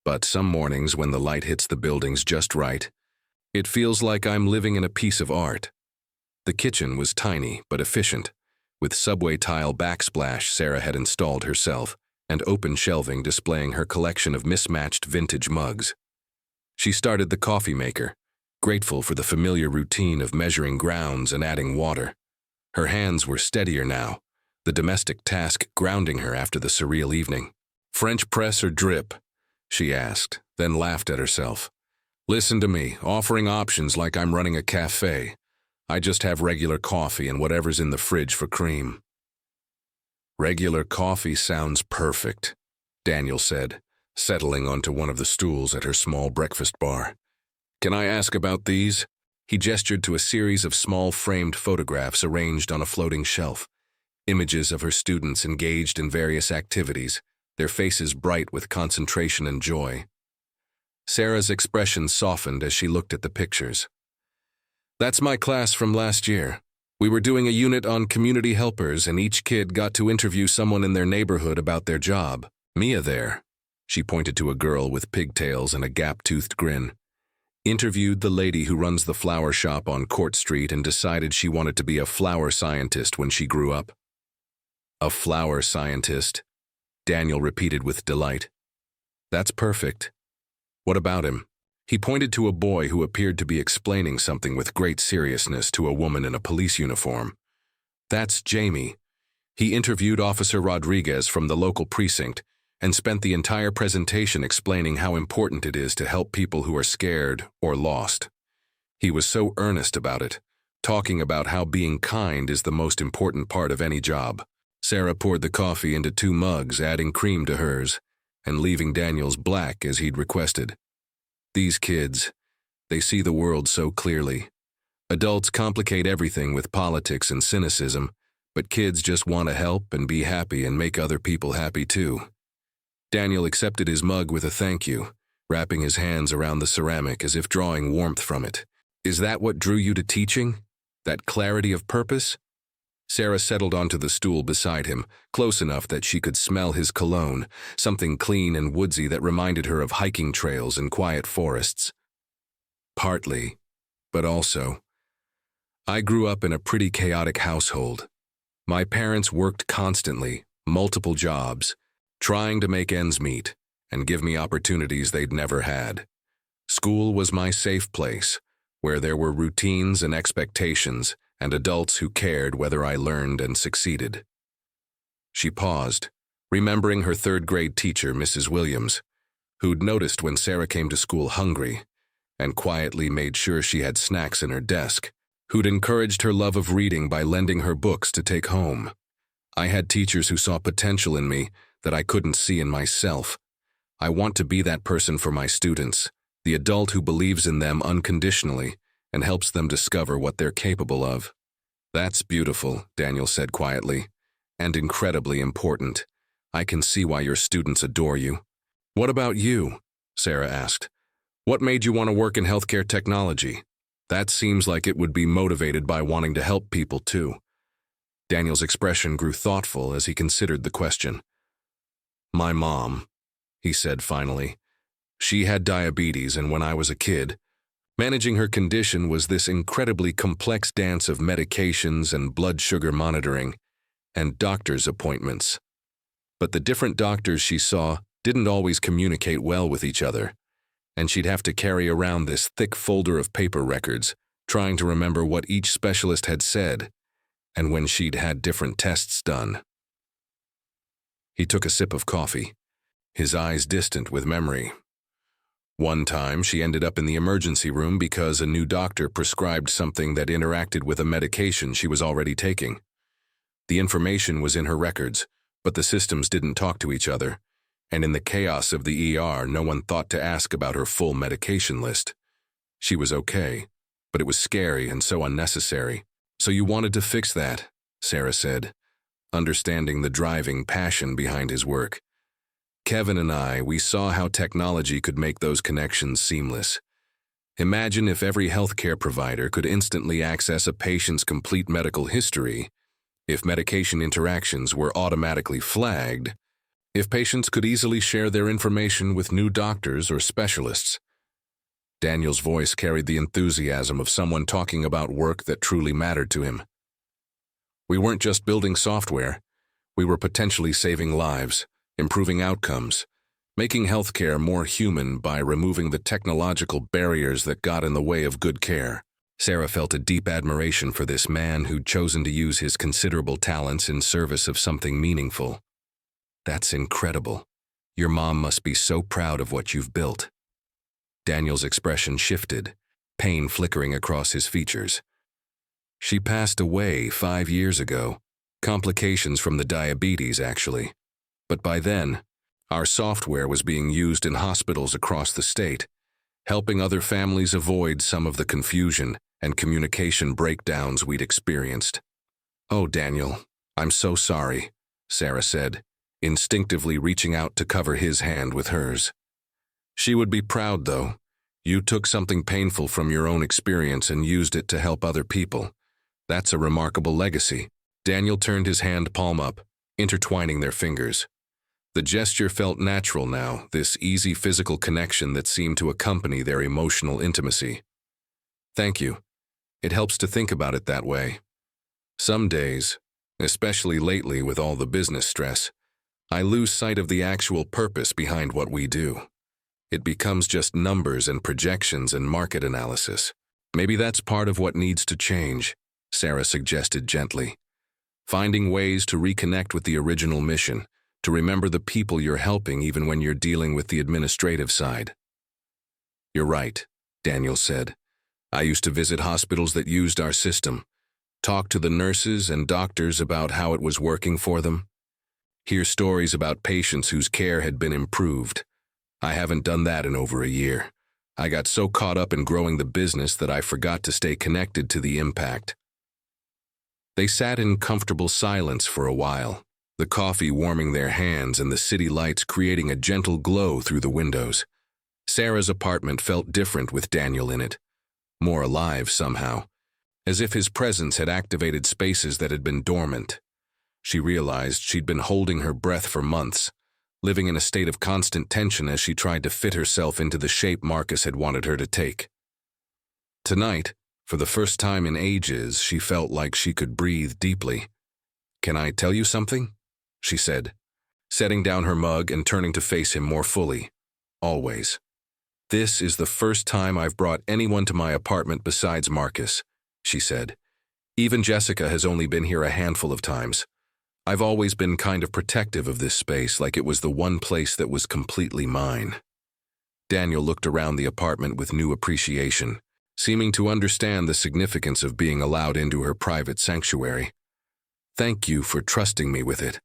but some mornings when the light hits the buildings just right, it feels like I'm living in a piece of art." The kitchen was tiny but efficient, with subway tile backsplash Sarah had installed herself, and open shelving displaying her collection of mismatched vintage mugs. She started the coffee maker, grateful for the familiar routine of measuring grounds and adding water. Her hands were steadier now, the domestic task grounding her after the surreal evening. "French press or drip?" she asked, then laughed at herself. "Listen to me, offering options like I'm running a cafe. I just have regular coffee and whatever's in the fridge for cream." "Regular coffee sounds perfect," Daniel said, settling onto one of the stools at her small breakfast bar. "Can I ask about these?" He gestured to a series of small framed photographs arranged on a floating shelf. Images of her students engaged in various activities, their faces bright with concentration and joy. Sarah's expression softened as she looked at the pictures. "That's my class from last year. We were doing a unit on community helpers and each kid got to interview someone in their neighborhood about their job. Mia there," she pointed to a girl with pigtails and a gap-toothed grin, "interviewed the lady who runs the flower shop on Court Street and decided she wanted to be a flower scientist when she grew up." "A flower scientist," Daniel repeated with delight. "That's perfect. What about him?" He pointed to a boy who appeared to be explaining something with great seriousness to a woman in a police uniform. "That's Jamie. He interviewed Officer Rodriguez from the local precinct and spent the entire presentation explaining how important it is to help people who are scared or lost. He was so earnest about it, talking about how being kind is the most important part of any job." Sarah poured the coffee into 2 mugs, adding cream to hers, and leaving Daniel's black as he'd requested. "These kids, they see the world so clearly. Adults complicate everything with politics and cynicism, but kids just want to help and be happy and make other people happy too." Daniel accepted his mug with a thank you, wrapping his hands around the ceramic as if drawing warmth from it. "Is that what drew you to teaching? That clarity of purpose?" Sarah settled onto the stool beside him, close enough that she could smell his cologne, something clean and woodsy that reminded her of hiking trails and quiet forests. "Partly, but also, I grew up in a pretty chaotic household. My parents worked constantly, multiple jobs, trying to make ends meet and give me opportunities they'd never had. School was my safe place, where there were routines and expectations, and adults who cared whether I learned and succeeded." She paused, remembering her 3rd-grade teacher, Mrs. Williams, who'd noticed when Sarah came to school hungry and quietly made sure she had snacks in her desk, who'd encouraged her love of reading by lending her books to take home. "I had teachers who saw potential in me that I couldn't see in myself. I want to be that person for my students, the adult who believes in them unconditionally and helps them discover what they're capable of." "That's beautiful," Daniel said quietly, "and incredibly important. I can see why your students adore you." "What about you?" Sarah asked. "What made you want to work in healthcare technology? That seems like it would be motivated by wanting to help people too." Daniel's expression grew thoughtful as he considered the question. "My mom," he said finally. "She had diabetes, and when I was a kid, managing her condition was this incredibly complex dance of medications and blood sugar monitoring and doctor's appointments. But the different doctors she saw didn't always communicate well with each other, and she'd have to carry around this thick folder of paper records, trying to remember what each specialist had said and when she'd had different tests done." He took a sip of coffee, his eyes distant with memory. "One time, she ended up in the emergency room because a new doctor prescribed something that interacted with a medication she was already taking. The information was in her records, but the systems didn't talk to each other, and in the chaos of the ER, no one thought to ask about her full medication list. She was okay, but it was scary and so unnecessary. So you wanted to fix that," Sarah said, understanding the driving passion behind his work. "Kevin and we saw how technology could make those connections seamless. Imagine if every healthcare provider could instantly access a patient's complete medical history, if medication interactions were automatically flagged, if patients could easily share their information with new doctors or specialists." Daniel's voice carried the enthusiasm of someone talking about work that truly mattered to him. We weren't just building software. We were potentially saving lives, improving outcomes, making healthcare more human by removing the technological barriers that got in the way of good care. Sarah felt a deep admiration for this man who'd chosen to use his considerable talents in service of something meaningful. That's incredible. Your mom must be so proud of what you've built. Daniel's expression shifted, pain flickering across his features. She passed away 5 years ago. Complications from the diabetes, actually. But by then, our software was being used in hospitals across the state, helping other families avoid some of the confusion and communication breakdowns we'd experienced. "Oh, Daniel, I'm so sorry," Sarah said, instinctively reaching out to cover his hand with hers. She would be proud, though. You took something painful from your own experience and used it to help other people. That's a remarkable legacy. Daniel turned his hand palm up, intertwining their fingers. The gesture felt natural now, this easy physical connection that seemed to accompany their emotional intimacy. "Thank you. It helps to think about it that way. Some days, especially lately with all the business stress, I lose sight of the actual purpose behind what we do. It becomes just numbers and projections and market analysis. Maybe that's part of what needs to change," Sarah suggested gently. "Finding ways to reconnect with the original mission, to remember the people you're helping even when you're dealing with the administrative side." "You're right," Daniel said. "I used to visit hospitals that used our system, talk to the nurses and doctors about how it was working for them, hear stories about patients whose care had been improved. I haven't done that in over a year. I got so caught up in growing the business that I forgot to stay connected to the impact." They sat in comfortable silence for a while, the coffee warming their hands and the city lights creating a gentle glow through the windows. Sarah's apartment felt different with Daniel in it, more alive somehow, as if his presence had activated spaces that had been dormant. She realized she'd been holding her breath for months, living in a state of constant tension as she tried to fit herself into the shape Marcus had wanted her to take. Tonight, for the first time in ages, she felt like she could breathe deeply. "Can I tell you something?" she said, setting down her mug and turning to face him more fully. "Always. This is the first time I've brought anyone to my apartment besides Marcus," she said. "Even Jessica has only been here a handful of times. I've always been kind of protective of this space, like it was the one place that was completely mine." Daniel looked around the apartment with new appreciation, seeming to understand the significance of being allowed into her private sanctuary. "Thank you for trusting me with it.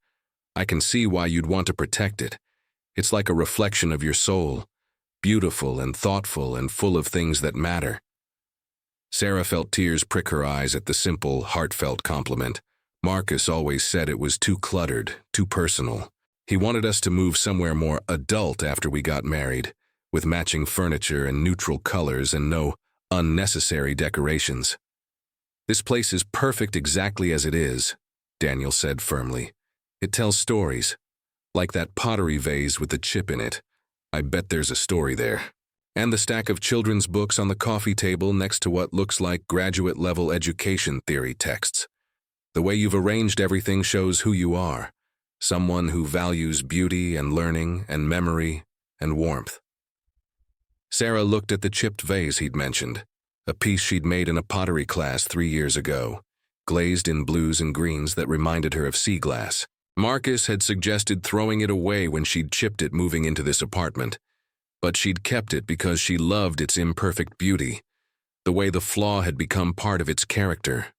I can see why you'd want to protect it. It's like a reflection of your soul, beautiful and thoughtful and full of things that matter." Sarah felt tears prick her eyes at the simple, heartfelt compliment. Marcus always said it was too cluttered, too personal. He wanted us to move somewhere more adult after we got married, with matching furniture and neutral colors and no unnecessary decorations. "This place is perfect exactly as it is," Daniel said firmly. "It tells stories, like that pottery vase with the chip in it. I bet there's a story there. And the stack of children's books on the coffee table next to what looks like graduate-level education theory texts. The way you've arranged everything shows who you are, someone who values beauty and learning and memory and warmth." Sarah looked at the chipped vase he'd mentioned, a piece she'd made in a pottery class 3 years ago, glazed in blues and greens that reminded her of sea glass. Marcus had suggested throwing it away when she'd chipped it moving into this apartment, but she'd kept it because she loved its imperfect beauty, the way the flaw had become part of its character.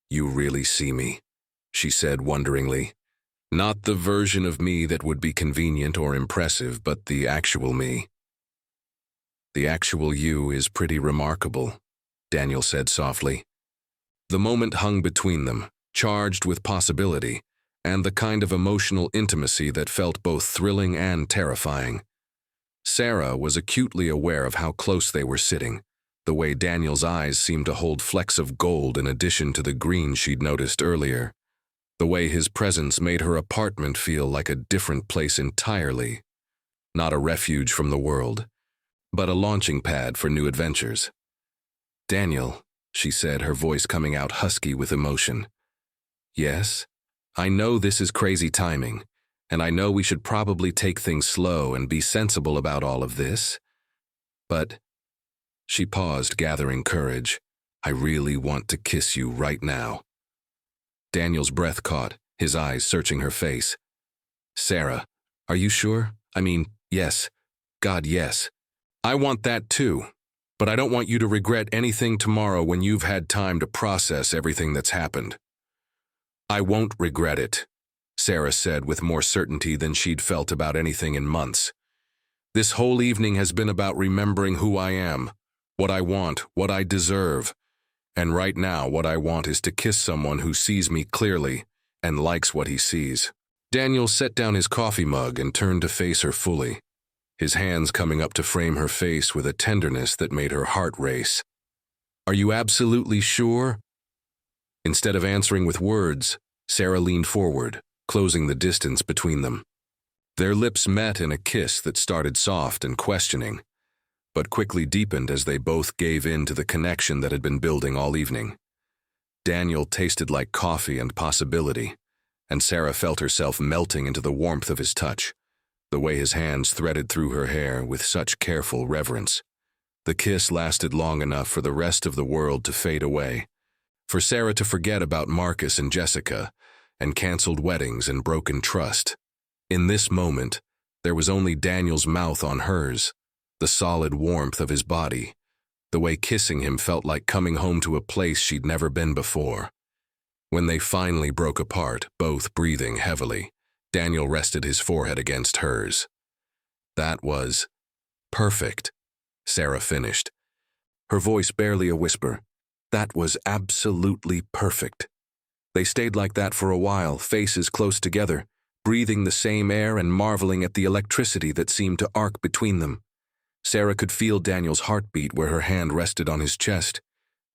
"You really see me," she said wonderingly. "Not the version of me that would be convenient or impressive, but the actual me." "The actual you is pretty remarkable," Daniel said softly. The moment hung between them, charged with possibility, and the kind of emotional intimacy that felt both thrilling and terrifying. Sarah was acutely aware of how close they were sitting, the way Daniel's eyes seemed to hold flecks of gold in addition to the green she'd noticed earlier, the way his presence made her apartment feel like a different place entirely, not a refuge from the world, but a launching pad for new adventures. "Daniel," she said, her voice coming out husky with emotion, Yes? I know this is crazy timing, and I know we should probably take things slow and be sensible about all of this. But she paused, gathering courage. I really want to kiss you right now. Daniel's breath caught, his eyes searching her face. Sarah, are you sure? I mean, yes. God, yes. I want that too. But I don't want you to regret anything tomorrow when you've had time to process everything that's happened. I won't regret it, Sarah said with more certainty than she'd felt about anything in months. This whole evening has been about remembering who I am, what I want, what I deserve. And right now, what I want is to kiss someone who sees me clearly and likes what he sees. Daniel set down his coffee mug and turned to face her fully, his hands coming up to frame her face with a tenderness that made her heart race. Are you absolutely sure? Instead of answering with words, Sarah leaned forward, closing the distance between them. Their lips met in a kiss that started soft and questioning, but quickly deepened as they both gave in to the connection that had been building all evening. Daniel tasted like coffee and possibility, and Sarah felt herself melting into the warmth of his touch, the way his hands threaded through her hair with such careful reverence. The kiss lasted long enough for the rest of the world to fade away, for Sarah to forget about Marcus and Jessica, and canceled weddings and broken trust. In this moment, there was only Daniel's mouth on hers, the solid warmth of his body, the way kissing him felt like coming home to a place she'd never been before. When they finally broke apart, both breathing heavily, Daniel rested his forehead against hers. That was perfect, Sarah finished, her voice barely a whisper. That was absolutely perfect. They stayed like that for a while, faces close together, breathing the same air and marveling at the electricity that seemed to arc between them. Sarah could feel Daniel's heartbeat where her hand rested on his chest,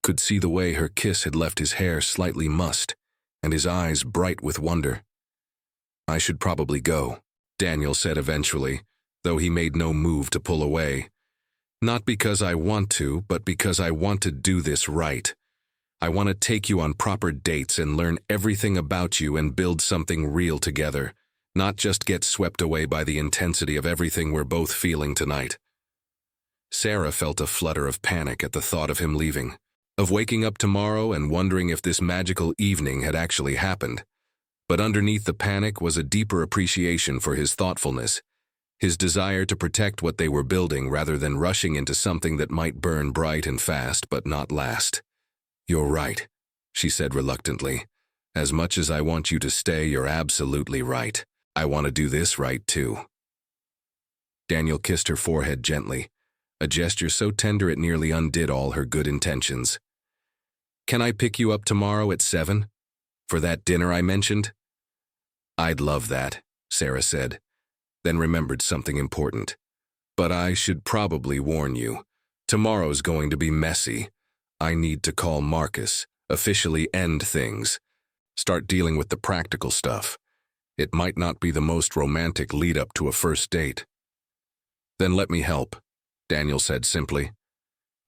could see the way her kiss had left his hair slightly mussed, and his eyes bright with wonder. I should probably go, Daniel said eventually, though he made no move to pull away. Not because I want to, but because I want to do this right. I want to take you on proper dates and learn everything about you and build something real together, not just get swept away by the intensity of everything we're both feeling tonight. Sarah felt a flutter of panic at the thought of him leaving, of waking up tomorrow and wondering if this magical evening had actually happened. But underneath the panic was a deeper appreciation for his thoughtfulness, his desire to protect what they were building rather than rushing into something that might burn bright and fast but not last. You're right, she said reluctantly. As much as I want you to stay, you're absolutely right. I want to do this right too. Daniel kissed her forehead gently, a gesture so tender it nearly undid all her good intentions. Can I pick you up tomorrow at 7? For that dinner I mentioned? I'd love that, Sarah said, then remembered something important. But I should probably warn you. Tomorrow's going to be messy. I need to call Marcus, officially end things. Start dealing with the practical stuff. It might not be the most romantic lead-up to a first date. Then let me help, Daniel said simply.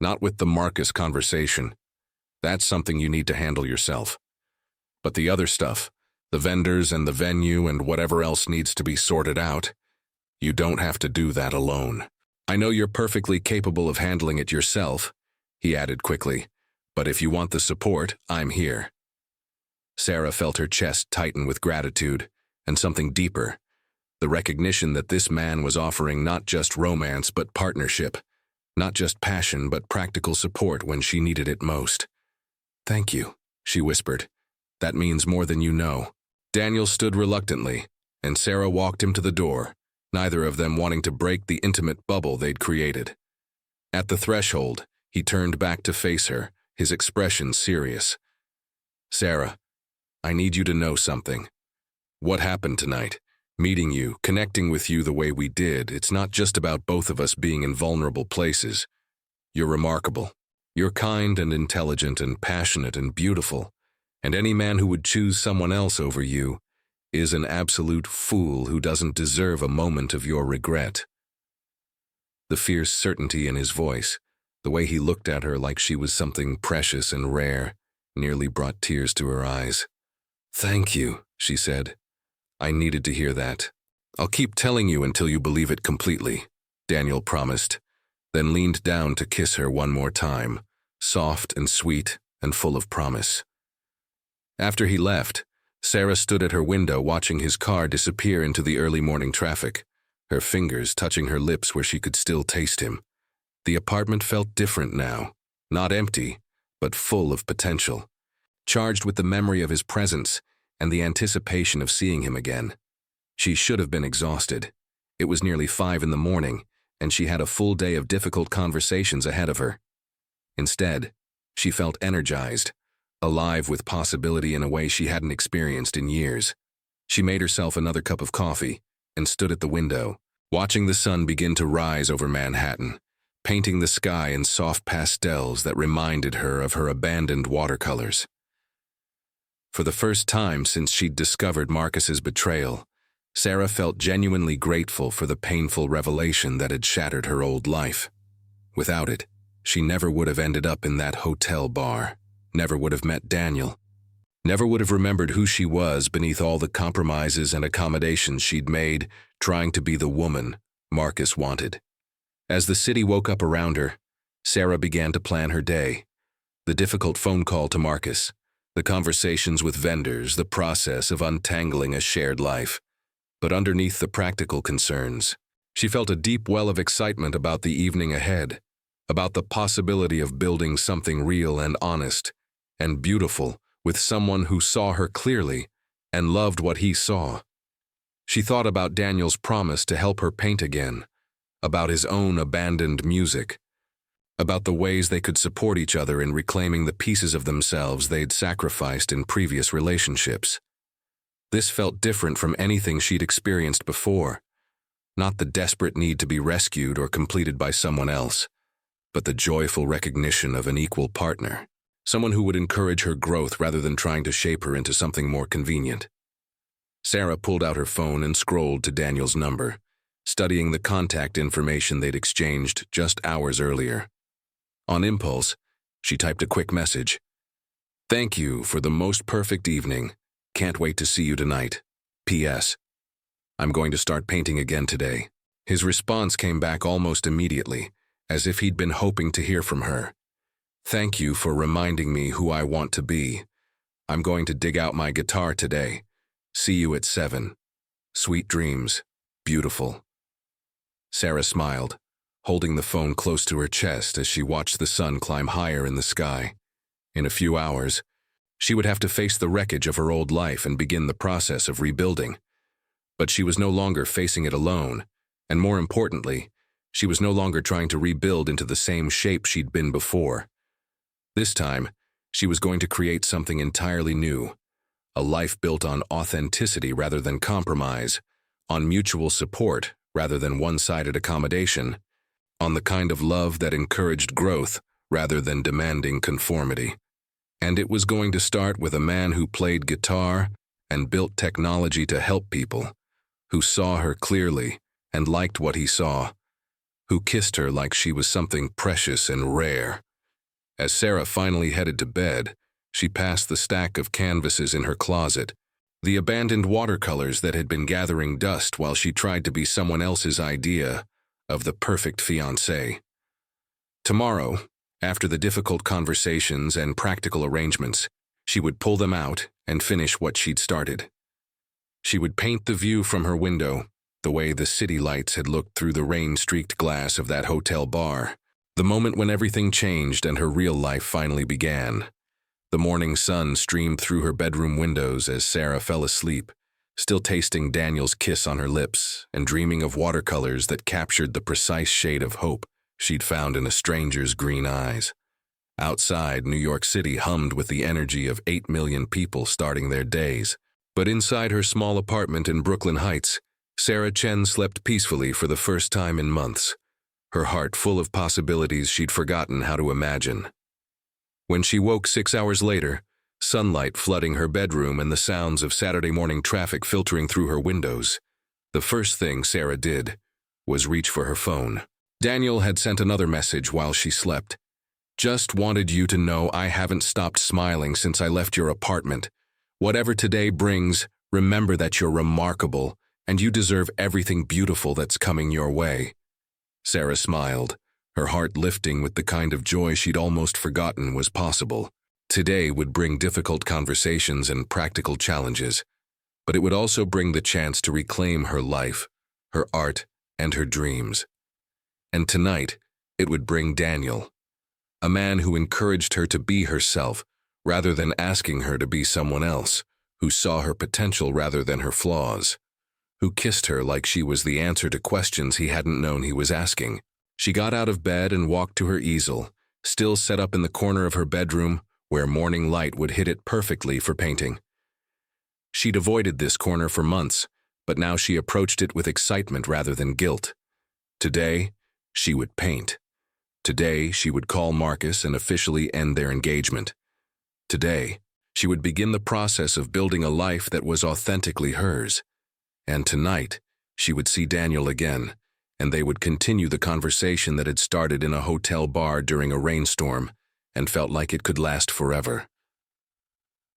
Not with the Marcus conversation. That's something you need to handle yourself. But the other stuff, the vendors and the venue and whatever else needs to be sorted out, you don't have to do that alone. I know you're perfectly capable of handling it yourself, he added quickly, but if you want the support, I'm here. Sarah felt her chest tighten with gratitude and something deeper, the recognition that this man was offering not just romance but partnership, not just passion but practical support when she needed it most. Thank you, she whispered. That means more than you know. Daniel stood reluctantly, and Sarah walked him to the door, neither of them wanting to break the intimate bubble they'd created. At the threshold, he turned back to face her, his expression serious. Sarah, I need you to know something. What happened tonight? Meeting you, connecting with you the way we did, it's not just about both of us being in vulnerable places. You're remarkable. You're kind and intelligent and passionate and beautiful, and any man who would choose someone else over you is an absolute fool who doesn't deserve a moment of your regret. The fierce certainty in his voice, the way he looked at her like she was something precious and rare, nearly brought tears to her eyes. "Thank you," she said. "I needed to hear that. I'll keep telling you until you believe it completely," Daniel promised, then leaned down to kiss her one more time, soft and sweet and full of promise. After he left, Sarah stood at her window watching his car disappear into the early morning traffic, her fingers touching her lips where she could still taste him. The apartment felt different now, not empty, but full of potential, charged with the memory of his presence and the anticipation of seeing him again. She should have been exhausted. It was nearly 5 in the morning, and she had a full day of difficult conversations ahead of her. Instead, she felt energized, alive with possibility in a way she hadn't experienced in years. She made herself another cup of coffee and stood at the window, watching the sun begin to rise over Manhattan, painting the sky in soft pastels that reminded her of her abandoned watercolors. For the first time since she'd discovered Marcus's betrayal, Sarah felt genuinely grateful for the painful revelation that had shattered her old life. Without it, she never would have ended up in that hotel bar, never would have met Daniel, never would have remembered who she was beneath all the compromises and accommodations she'd made, trying to be the woman Marcus wanted. As the city woke up around her, Sarah began to plan her day. The difficult phone call to Marcus, the conversations with vendors, the process of untangling a shared life. But underneath the practical concerns, she felt a deep well of excitement about the evening ahead, about the possibility of building something real and honest and beautiful with someone who saw her clearly and loved what he saw. She thought about Daniel's promise to help her paint again, about his own abandoned music, about the ways they could support each other in reclaiming the pieces of themselves they'd sacrificed in previous relationships. This felt different from anything she'd experienced before, not the desperate need to be rescued or completed by someone else, but the joyful recognition of an equal partner, someone who would encourage her growth rather than trying to shape her into something more convenient. Sarah pulled out her phone and scrolled to Daniel's number, studying the contact information they'd exchanged just hours earlier. On impulse, she typed a quick message. "Thank you for the most perfect evening. Can't wait to see you tonight. P.S. I'm going to start painting again today." His response came back almost immediately, as if he'd been hoping to hear from her. "Thank you for reminding me who I want to be. I'm going to dig out my guitar today. See you at 7. Sweet dreams. Beautiful." Sarah smiled, holding the phone close to her chest as she watched the sun climb higher in the sky. In a few hours, she would have to face the wreckage of her old life and begin the process of rebuilding. But she was no longer facing it alone, and more importantly, she was no longer trying to rebuild into the same shape she'd been before. This time, she was going to create something entirely new, a life built on authenticity rather than compromise, on mutual support rather than one-sided accommodation, on the kind of love that encouraged growth rather than demanding conformity. And it was going to start with a man who played guitar and built technology to help people, who saw her clearly and liked what he saw, who kissed her like she was something precious and rare. As Sarah finally headed to bed, she passed the stack of canvases in her closet, the abandoned watercolors that had been gathering dust while she tried to be someone else's idea of the perfect fiancé. Tomorrow, after the difficult conversations and practical arrangements, she would pull them out and finish what she'd started. She would paint the view from her window, the way the city lights had looked through the rain-streaked glass of that hotel bar, the moment when everything changed and her real life finally began. The morning sun streamed through her bedroom windows as Sarah fell asleep, still tasting Daniel's kiss on her lips and dreaming of watercolors that captured the precise shade of hope she'd found in a stranger's green eyes. Outside, New York City hummed with the energy of 8 million people starting their days. But inside her small apartment in Brooklyn Heights, Sarah Chen slept peacefully for the first time in months, her heart full of possibilities she'd forgotten how to imagine. When she woke 6 hours later, sunlight flooding her bedroom and the sounds of Saturday morning traffic filtering through her windows, the first thing Sarah did was reach for her phone. Daniel had sent another message while she slept. "Just wanted you to know I haven't stopped smiling since I left your apartment. Whatever today brings, remember that you're remarkable and you deserve everything beautiful that's coming your way." Sarah smiled, her heart lifting with the kind of joy she'd almost forgotten was possible. Today would bring difficult conversations and practical challenges, but it would also bring the chance to reclaim her life, her art, and her dreams. And tonight, it would bring Daniel, a man who encouraged her to be herself rather than asking her to be someone else, who saw her potential rather than her flaws, who kissed her like she was the answer to questions he hadn't known he was asking. She got out of bed and walked to her easel, still set up in the corner of her bedroom where morning light would hit it perfectly for painting. She'd avoided this corner for months, but now she approached it with excitement rather than guilt. Today, she would paint. Today, she would call Marcus and officially end their engagement. Today, she would begin the process of building a life that was authentically hers. And tonight, she would see Daniel again, and they would continue the conversation that had started in a hotel bar during a rainstorm and felt like it could last forever.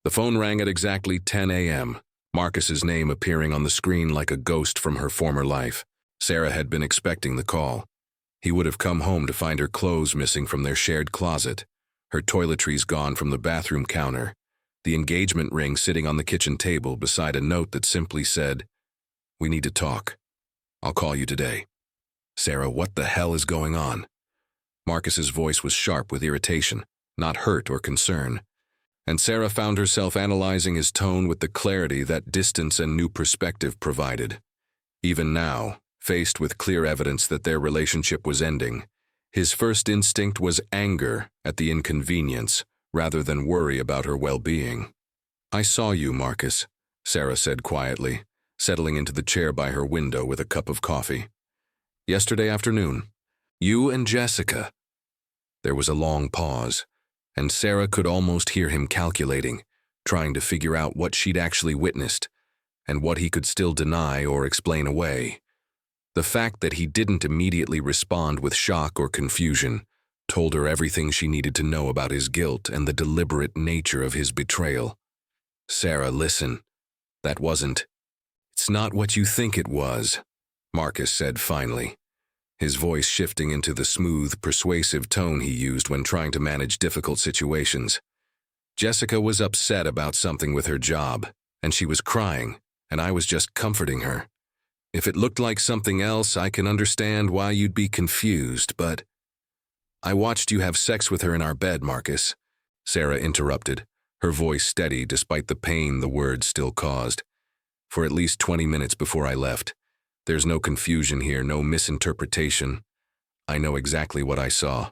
The phone rang at exactly 10 a.m., Marcus's name appearing on the screen like a ghost from her former life. Sarah had been expecting the call. He would have come home to find her clothes missing from their shared closet, her toiletries gone from the bathroom counter, the engagement ring sitting on the kitchen table beside a note that simply said, "We need to talk. I'll call you today." "Sarah, what the hell is going on?" Marcus's voice was sharp with irritation, not hurt or concern, and Sarah found herself analyzing his tone with the clarity that distance and new perspective provided. Even now, faced with clear evidence that their relationship was ending, his first instinct was anger at the inconvenience rather than worry about her well-being. "I saw you, Marcus," Sarah said quietly, settling into the chair by her window with a cup of coffee. "Yesterday afternoon. You and Jessica." There was a long pause, and Sarah could almost hear him calculating, trying to figure out what she'd actually witnessed and what he could still deny or explain away. The fact that he didn't immediately respond with shock or confusion told her everything she needed to know about his guilt and the deliberate nature of his betrayal. "Sarah, listen. That wasn't... It's not what you think it was," Marcus said finally, his voice shifting into the smooth, persuasive tone he used when trying to manage difficult situations. "Jessica was upset about something with her job, and she was crying, and I was just comforting her. If it looked like something else, I can understand why you'd be confused, but..." "I watched you have sex with her in our bed, Marcus," Sarah interrupted, her voice steady despite the pain the words still caused. "For at least 20 minutes before I left. There's no confusion here, no misinterpretation. I know exactly what I saw."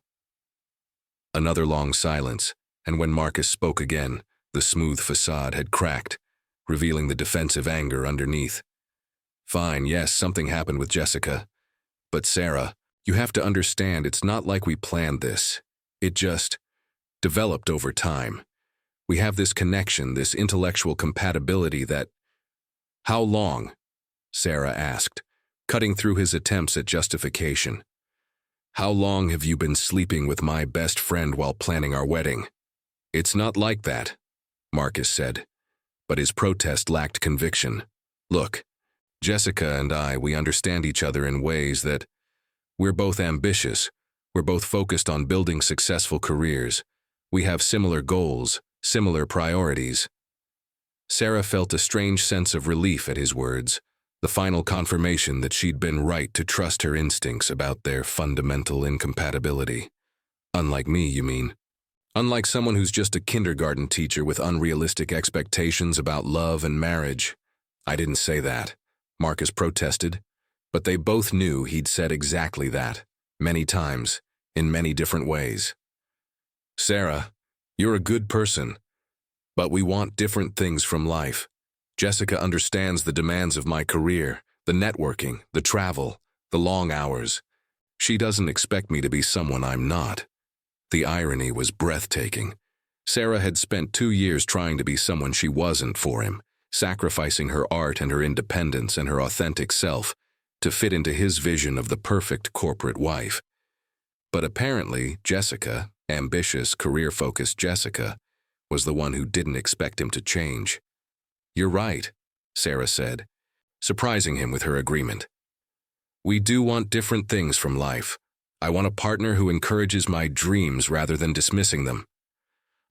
Another long silence, and when Marcus spoke again, the smooth facade had cracked, revealing the defensive anger underneath. "Fine, yes, something happened with Jessica. But Sarah, you have to understand it's not like we planned this. It just developed over time. We have this connection, this intellectual compatibility that..." "How long?" Sarah asked, cutting through his attempts at justification. "How long have you been sleeping with my best friend while planning our wedding?" "It's not like that," Marcus said, but his protest lacked conviction. "Look, Jessica and I, we understand each other in ways that... We're both ambitious. We're both focused on building successful careers. We have similar goals, similar priorities." Sarah felt a strange sense of relief at his words, the final confirmation that she'd been right to trust her instincts about their fundamental incompatibility. "Unlike me, you mean? Unlike someone who's just a kindergarten teacher with unrealistic expectations about love and marriage." "I didn't say that," Marcus protested, but they both knew he'd said exactly that, many times, in many different ways. "Sarah, you're a good person, but we want different things from life. Jessica understands the demands of my career, the networking, the travel, the long hours. She doesn't expect me to be someone I'm not." The irony was breathtaking. Sarah had spent 2 years trying to be someone she wasn't for him, sacrificing her art and her independence and her authentic self to fit into his vision of the perfect corporate wife. But apparently, Jessica, ambitious, career-focused Jessica, was the one who didn't expect him to change. You're right, Sarah said, surprising him with her agreement. We do want different things from life. I want a partner who encourages my dreams rather than dismissing them.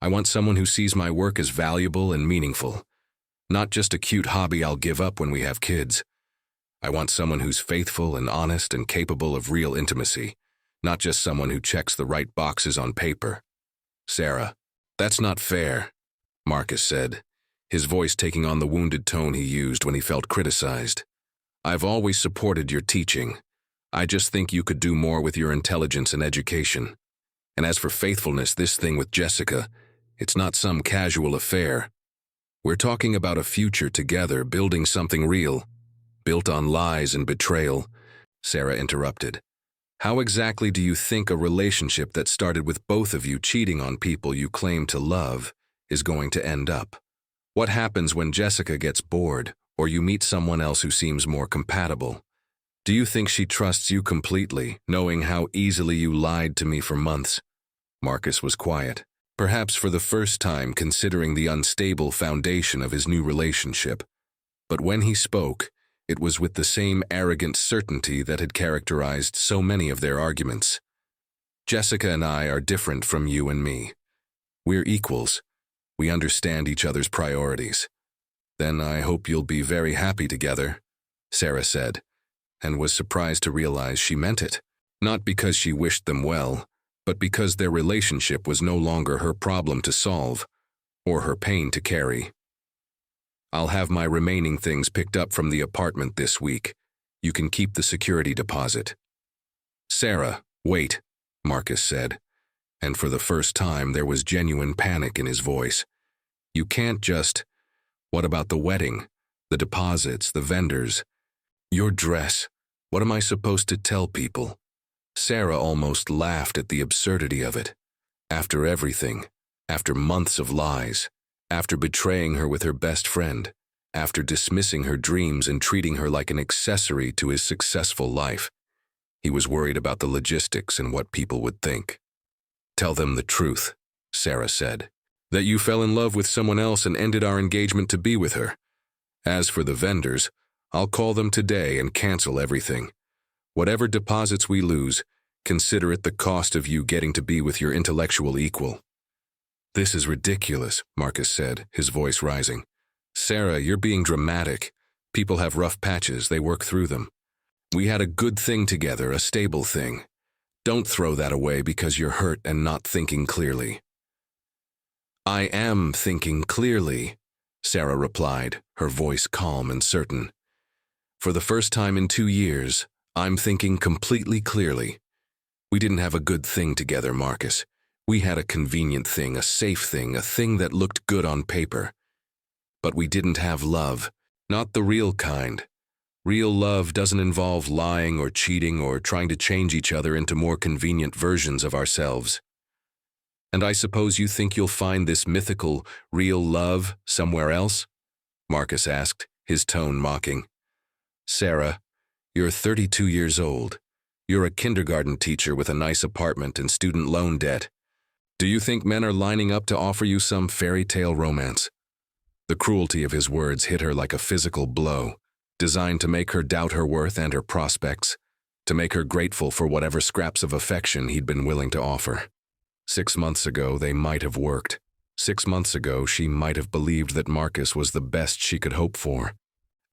I want someone who sees my work as valuable and meaningful, not just a cute hobby I'll give up when we have kids. I want someone who's faithful and honest and capable of real intimacy, not just someone who checks the right boxes on paper. Sarah, that's not fair, Marcus said, his voice taking on the wounded tone he used when he felt criticized. I've always supported your teaching. I just think you could do more with your intelligence and education. And as for faithfulness, this thing with Jessica, it's not some casual affair. We're talking about a future together, building something real, built on lies and betrayal, Sarah interrupted. How exactly do you think a relationship that started with both of you cheating on people you claim to love is going to end up? What happens when Jessica gets bored, or you meet someone else who seems more compatible? Do you think she trusts you completely, knowing how easily you lied to me for months? Marcus was quiet, perhaps for the first time considering the unstable foundation of his new relationship. But when he spoke, it was with the same arrogant certainty that had characterized so many of their arguments. Jessica and I are different from you and me. We're equals. We understand each other's priorities. Then I hope you'll be very happy together, Sarah said, and was surprised to realize she meant it, not because she wished them well, but because their relationship was no longer her problem to solve, or her pain to carry. I'll have my remaining things picked up from the apartment this week. You can keep the security deposit. Sarah, wait, Marcus said, and for the first time there was genuine panic in his voice. You can't just... What about the wedding, the deposits, the vendors? Your dress, what am I supposed to tell people? Sarah almost laughed at the absurdity of it. After everything, after months of lies, after betraying her with her best friend, after dismissing her dreams and treating her like an accessory to his successful life, he was worried about the logistics and what people would think. Tell them the truth, Sarah said, that you fell in love with someone else and ended our engagement to be with her. As for the vendors, I'll call them today and cancel everything. Whatever deposits we lose, consider it the cost of you getting to be with your intellectual equal. This is ridiculous, Marcus said, his voice rising. Sarah, you're being dramatic. People have rough patches, they work through them. We had a good thing together, a stable thing. Don't throw that away because you're hurt and not thinking clearly. I am thinking clearly, Sarah replied, her voice calm and certain. For the first time in 2 years, I'm thinking completely clearly. We didn't have a good thing together, Marcus. We had a convenient thing, a safe thing, a thing that looked good on paper. But we didn't have love, not the real kind. Real love doesn't involve lying or cheating or trying to change each other into more convenient versions of ourselves. And I suppose you think you'll find this mythical, real love somewhere else? Marcus asked, his tone mocking. Sarah, you're 32 years old. You're a kindergarten teacher with a nice apartment and student loan debt. Do you think men are lining up to offer you some fairy tale romance? The cruelty of his words hit her like a physical blow, designed to make her doubt her worth and her prospects, to make her grateful for whatever scraps of affection he'd been willing to offer. 6 months ago, they might have worked. 6 months ago, she might have believed that Marcus was the best she could hope for,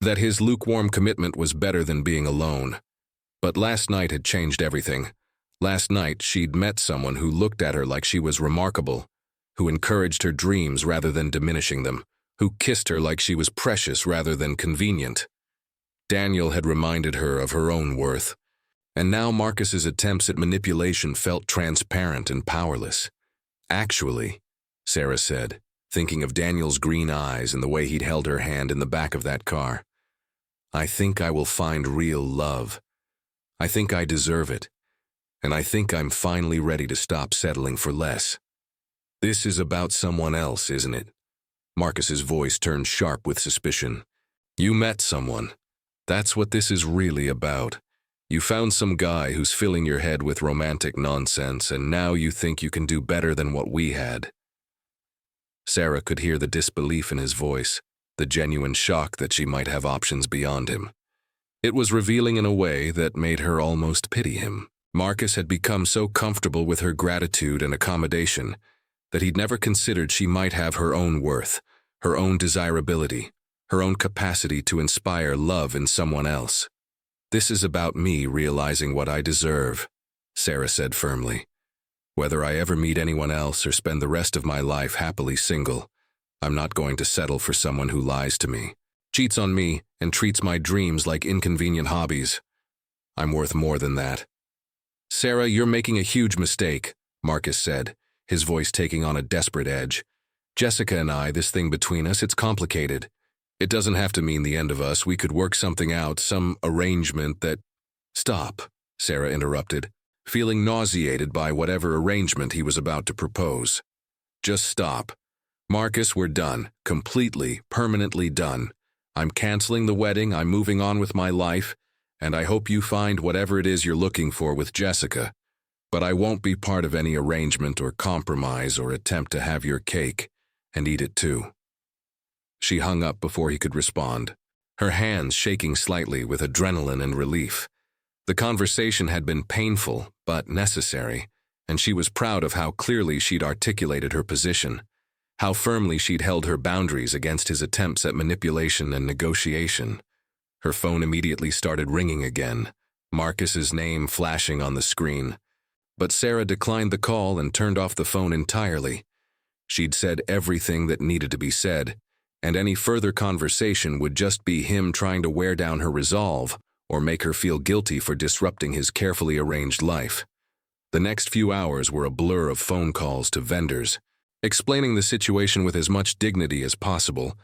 that his lukewarm commitment was better than being alone. But last night had changed everything. Last night, she'd met someone who looked at her like she was remarkable, who encouraged her dreams rather than diminishing them, who kissed her like she was precious rather than convenient. Daniel had reminded her of her own worth, and now Marcus's attempts at manipulation felt transparent and powerless. Actually, Sarah said, thinking of Daniel's green eyes and the way he'd held her hand in the back of that car, I think I will find real love. I think I deserve it, and I think I'm finally ready to stop settling for less. This is about someone else, isn't it? Marcus's voice turned sharp with suspicion. You met someone. That's what this is really about. You found some guy who's filling your head with romantic nonsense, and now you think you can do better than what we had. Sarah could hear the disbelief in his voice, the the genuine shock that she might have options beyond him. It was revealing in a way that made her almost pity him. Marcus had become so comfortable with her gratitude and accommodation that he'd never considered she might have her own worth, her own desirability, her own capacity to inspire love in someone else. "This is about me realizing what I deserve," Sarah said firmly. "Whether I ever meet anyone else or spend the rest of my life happily single, I'm not going to settle for someone who lies to me, cheats on me, and treats my dreams like inconvenient hobbies. I'm worth more than that." "Sarah, you're making a huge mistake," Marcus said, his voice taking on a desperate edge. "Jessica and I, this thing between us, it's complicated. It doesn't have to mean the end of us. We could work something out, some arrangement that—" "Stop," Sarah interrupted, feeling nauseated by whatever arrangement he was about to propose. "Just stop. Marcus, we're done. Completely, permanently done. I'm canceling the wedding, I'm moving on with my life, and I hope you find whatever it is you're looking for with Jessica. But I won't be part of any arrangement or compromise or attempt to have your cake and eat it too." She hung up before he could respond, her hands shaking slightly with adrenaline and relief. The conversation had been painful, but necessary, and she was proud of how clearly she'd articulated her position, how firmly she'd held her boundaries against his attempts at manipulation and negotiation. Her phone immediately started ringing again, Marcus's name flashing on the screen. But Sarah declined the call and turned off the phone entirely. She'd said everything that needed to be said, and any further conversation would just be him trying to wear down her resolve or make her feel guilty for disrupting his carefully arranged life. The next few hours were a blur of phone calls to vendors, explaining the situation with as much dignity as possible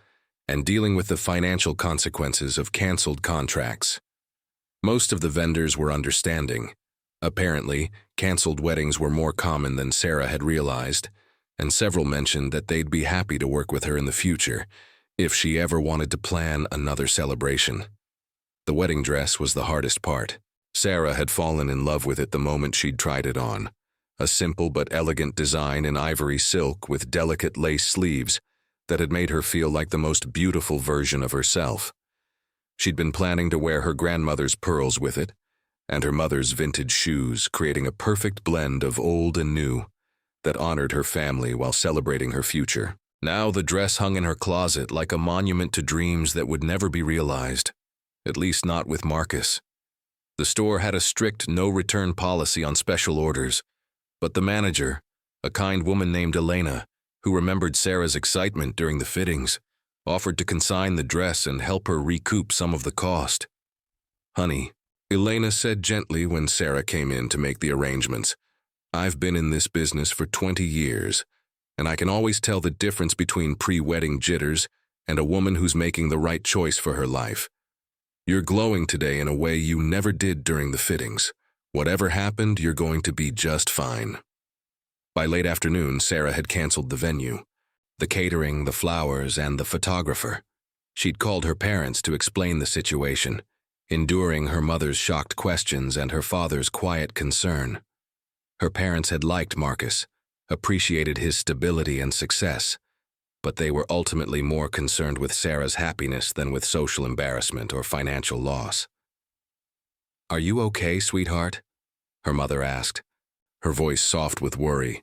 and dealing with the financial consequences of canceled contracts. Most of the vendors were understanding. Apparently, canceled weddings were more common than Sarah had realized, and several mentioned that they'd be happy to work with her in the future if she ever wanted to plan another celebration. The wedding dress was the hardest part. Sarah had fallen in love with it the moment she'd tried it on. A simple but elegant design in ivory silk with delicate lace sleeves that had made her feel like the most beautiful version of herself. She'd been planning to wear her grandmother's pearls with it, and her mother's vintage shoes, creating a perfect blend of old and new that honored her family while celebrating her future. Now the dress hung in her closet like a monument to dreams that would never be realized, at least not with Marcus. The store had a strict no-return policy on special orders, but the manager, a kind woman named Elena, who remembered Sarah's excitement during the fittings, offered to consign the dress and help her recoup some of the cost. "Honey," Elena said gently when Sarah came in to make the arrangements, "I've been in this business for 20 years, and I can always tell the difference between pre-wedding jitters and a woman who's making the right choice for her life. You're glowing today in a way you never did during the fittings. Whatever happened, you're going to be just fine." By late afternoon, Sarah had canceled the venue, the catering, the flowers, and the photographer. She'd called her parents to explain the situation, enduring her mother's shocked questions and her father's quiet concern. Her parents had liked Marcus, appreciated his stability and success, but they were ultimately more concerned with Sarah's happiness than with social embarrassment or financial loss. "Are you okay, sweetheart?" her mother asked, her voice soft with worry.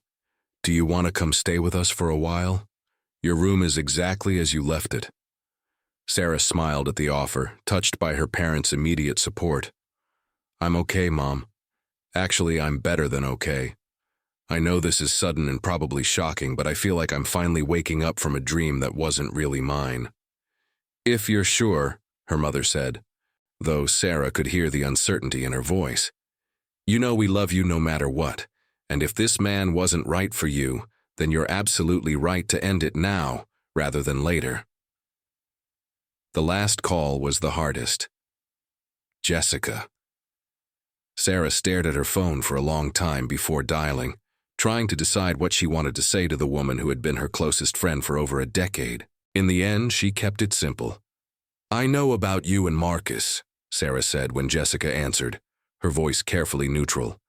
"Do you want to come stay with us for a while? Your room is exactly as you left it." Sarah smiled at the offer, touched by her parents' immediate support. "I'm okay, Mom. Actually, I'm better than okay. I know this is sudden and probably shocking, but I feel like I'm finally waking up from a dream that wasn't really mine." "If you're sure," her mother said, though Sarah could hear the uncertainty in her voice. "You know we love you no matter what, and if this man wasn't right for you, then you're absolutely right to end it now rather than later." The last call was the hardest. Jessica. Sarah stared at her phone for a long time before dialing, trying to decide what she wanted to say to the woman who had been her closest friend for over a decade. In the end, she kept it simple. "I know about you and Marcus," Sarah said when Jessica answered, her voice carefully neutral.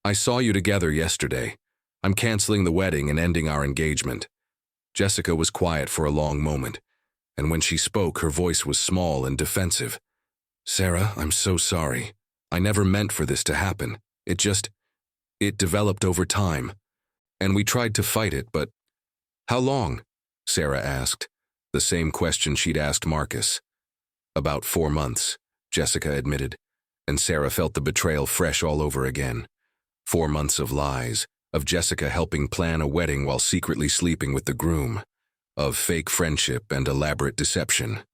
"I saw you together yesterday. I'm canceling the wedding and ending our engagement." Jessica was quiet for a long moment, and when she spoke, her voice was small and defensive. "Sarah, I'm so sorry. I never meant for this to happen. It developed over time. And we tried to fight it, but—" "How long?" Sarah asked, the same question she'd asked Marcus. "About 4 months, Jessica admitted, and Sarah felt the betrayal fresh all over again. 4 months of lies, of Jessica helping plan a wedding while secretly sleeping with the groom, of fake friendship and elaborate deception.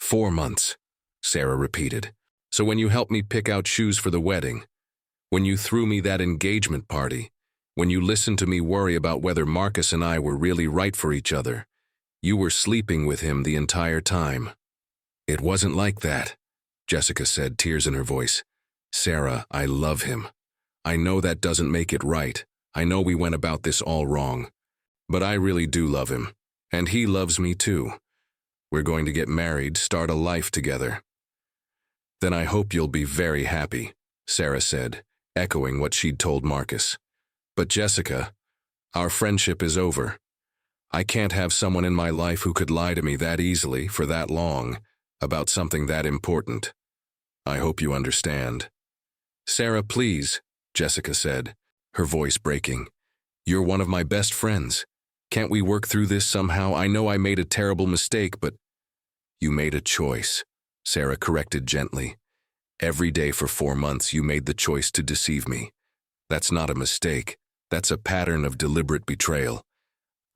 4 months, Sarah repeated. "So when you helped me pick out shoes for the wedding, when you threw me that engagement party, when you listened to me worry about whether Marcus and I were really right for each other, you were sleeping with him the entire time." "It wasn't like that," Jessica said, tears in her voice. "Sarah, I love him. I know that doesn't make it right. I know we went about this all wrong. But I really do love him. And he loves me too. We're going to get married, start a life together." "Then I hope you'll be very happy," Sarah said, echoing what she'd told Marcus. "But Jessica, our friendship is over. I can't have someone in my life who could lie to me that easily for that long about something that important. I hope you understand." "Sarah, please," Jessica said, her voice breaking. "You're one of my best friends. Can't we work through this somehow? I know I made a terrible mistake, but—" "You made a choice," Sarah corrected gently. "Every day for 4 months you made the choice to deceive me. That's not a mistake. That's a pattern of deliberate betrayal.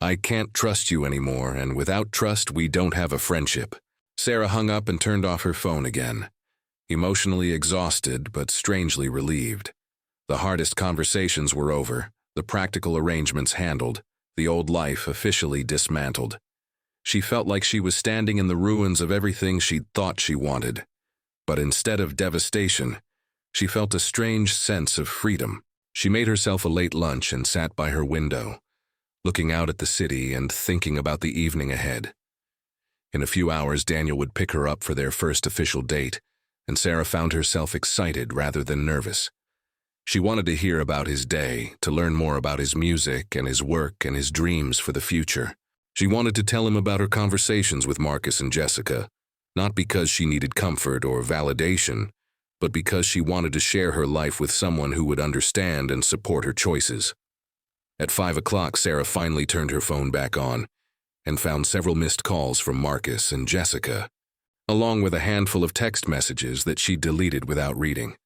I can't trust you anymore, and without trust we don't have a friendship." Sarah hung up and turned off her phone again, emotionally exhausted but strangely relieved. The hardest conversations were over, the practical arrangements handled, the old life officially dismantled. She felt like she was standing in the ruins of everything she'd thought she wanted. But instead of devastation, she felt a strange sense of freedom. She made herself a late lunch and sat by her window, looking out at the city and thinking about the evening ahead. In a few hours, Daniel would pick her up for their first official date, and Sarah found herself excited rather than nervous. She wanted to hear about his day, to learn more about his music and his work and his dreams for the future. She wanted to tell him about her conversations with Marcus and Jessica, not because she needed comfort or validation, but because she wanted to share her life with someone who would understand and support her choices. At 5 o'clock, Sarah finally turned her phone back on and found several missed calls from Marcus and Jessica, along with a handful of text messages that she deleted without reading.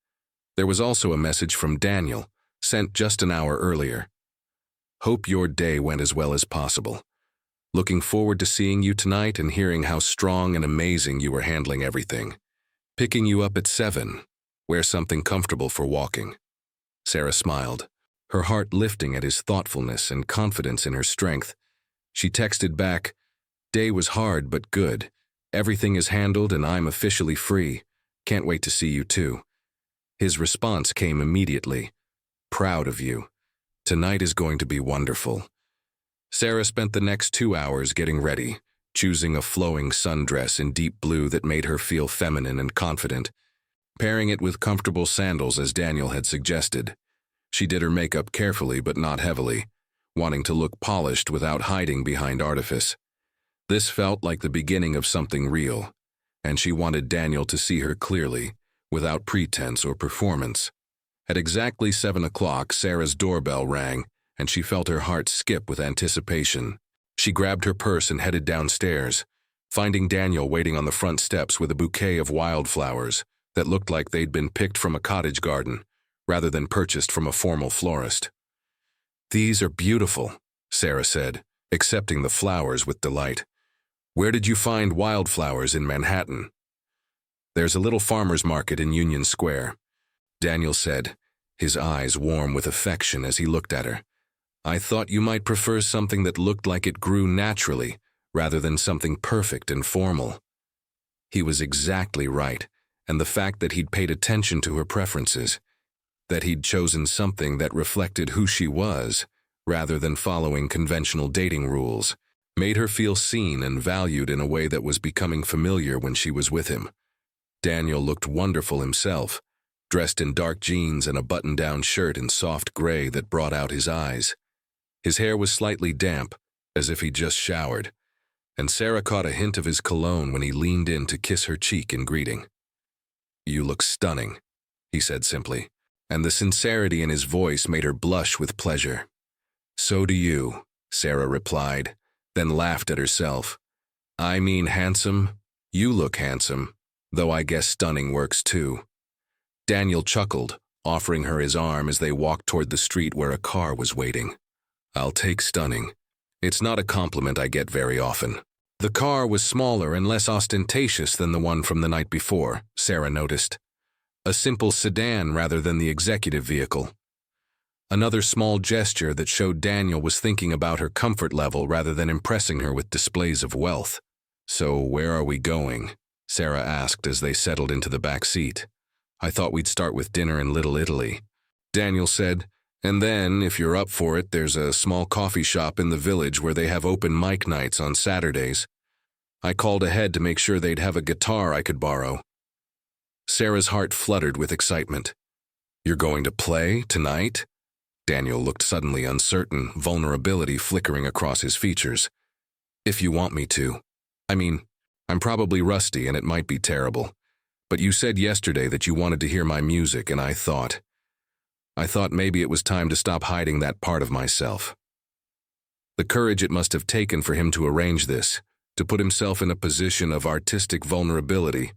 There was also a message from Daniel, sent just an hour earlier. "Hope your day went as well as possible. Looking forward to seeing you tonight and hearing how strong and amazing you were handling everything. Picking you up at 7. Wear something comfortable for walking." Sarah smiled, her heart lifting at his thoughtfulness and confidence in her strength. She texted back, "Day was hard but good. Everything is handled and I'm officially free. Can't wait to see you too." His response came immediately, "Proud of you. Tonight is going to be wonderful." Sarah spent the next 2 hours getting ready, choosing a flowing sundress in deep blue that made her feel feminine and confident, pairing it with comfortable sandals as Daniel had suggested. She did her makeup carefully but not heavily, wanting to look polished without hiding behind artifice. This felt like the beginning of something real, and she wanted Daniel to see her clearly, without pretense or performance. At exactly 7 o'clock, Sarah's doorbell rang, and she felt her heart skip with anticipation. She grabbed her purse and headed downstairs, finding Daniel waiting on the front steps with a bouquet of wildflowers that looked like they'd been picked from a cottage garden, rather than purchased from a formal florist. "These are beautiful," Sarah said, accepting the flowers with delight. "Where did you find wildflowers in Manhattan?" "There's a little farmer's market in Union Square," Daniel said, his eyes warm with affection as he looked at her. "I thought you might prefer something that looked like it grew naturally, rather than something perfect and formal." He was exactly right, and the fact that he'd paid attention to her preferences, that he'd chosen something that reflected who she was, rather than following conventional dating rules, made her feel seen and valued in a way that was becoming familiar when she was with him. Daniel looked wonderful himself, dressed in dark jeans and a button-down shirt in soft gray that brought out his eyes. His hair was slightly damp, as if he'd just showered, and Sarah caught a hint of his cologne when he leaned in to kiss her cheek in greeting. "You look stunning," he said simply, and the sincerity in his voice made her blush with pleasure. "So do you," Sarah replied, then laughed at herself. "I mean handsome? You look handsome, though I guess stunning works too." Daniel chuckled, offering her his arm as they walked toward the street where a car was waiting. "I'll take stunning. It's not a compliment I get very often." The car was smaller and less ostentatious than the one from the night before, Sarah noticed. A simple sedan rather than the executive vehicle. Another small gesture that showed Daniel was thinking about her comfort level rather than impressing her with displays of wealth. "So where are we going?" Sarah asked as they settled into the back seat. "I thought we'd start with dinner in Little Italy." Daniel said, "And then, if you're up for it, there's a small coffee shop in the village where they have open mic nights on Saturdays. I called ahead to make sure they'd have a guitar I could borrow." Sarah's heart fluttered with excitement. "You're going to play tonight?" Daniel looked suddenly uncertain, vulnerability flickering across his features. "If you want me to. I mean, I'm probably rusty and it might be terrible. But you said yesterday that you wanted to hear my music, and I thought maybe it was time to stop hiding that part of myself." The courage it must have taken for him to arrange this, to put himself in a position of artistic vulnerability,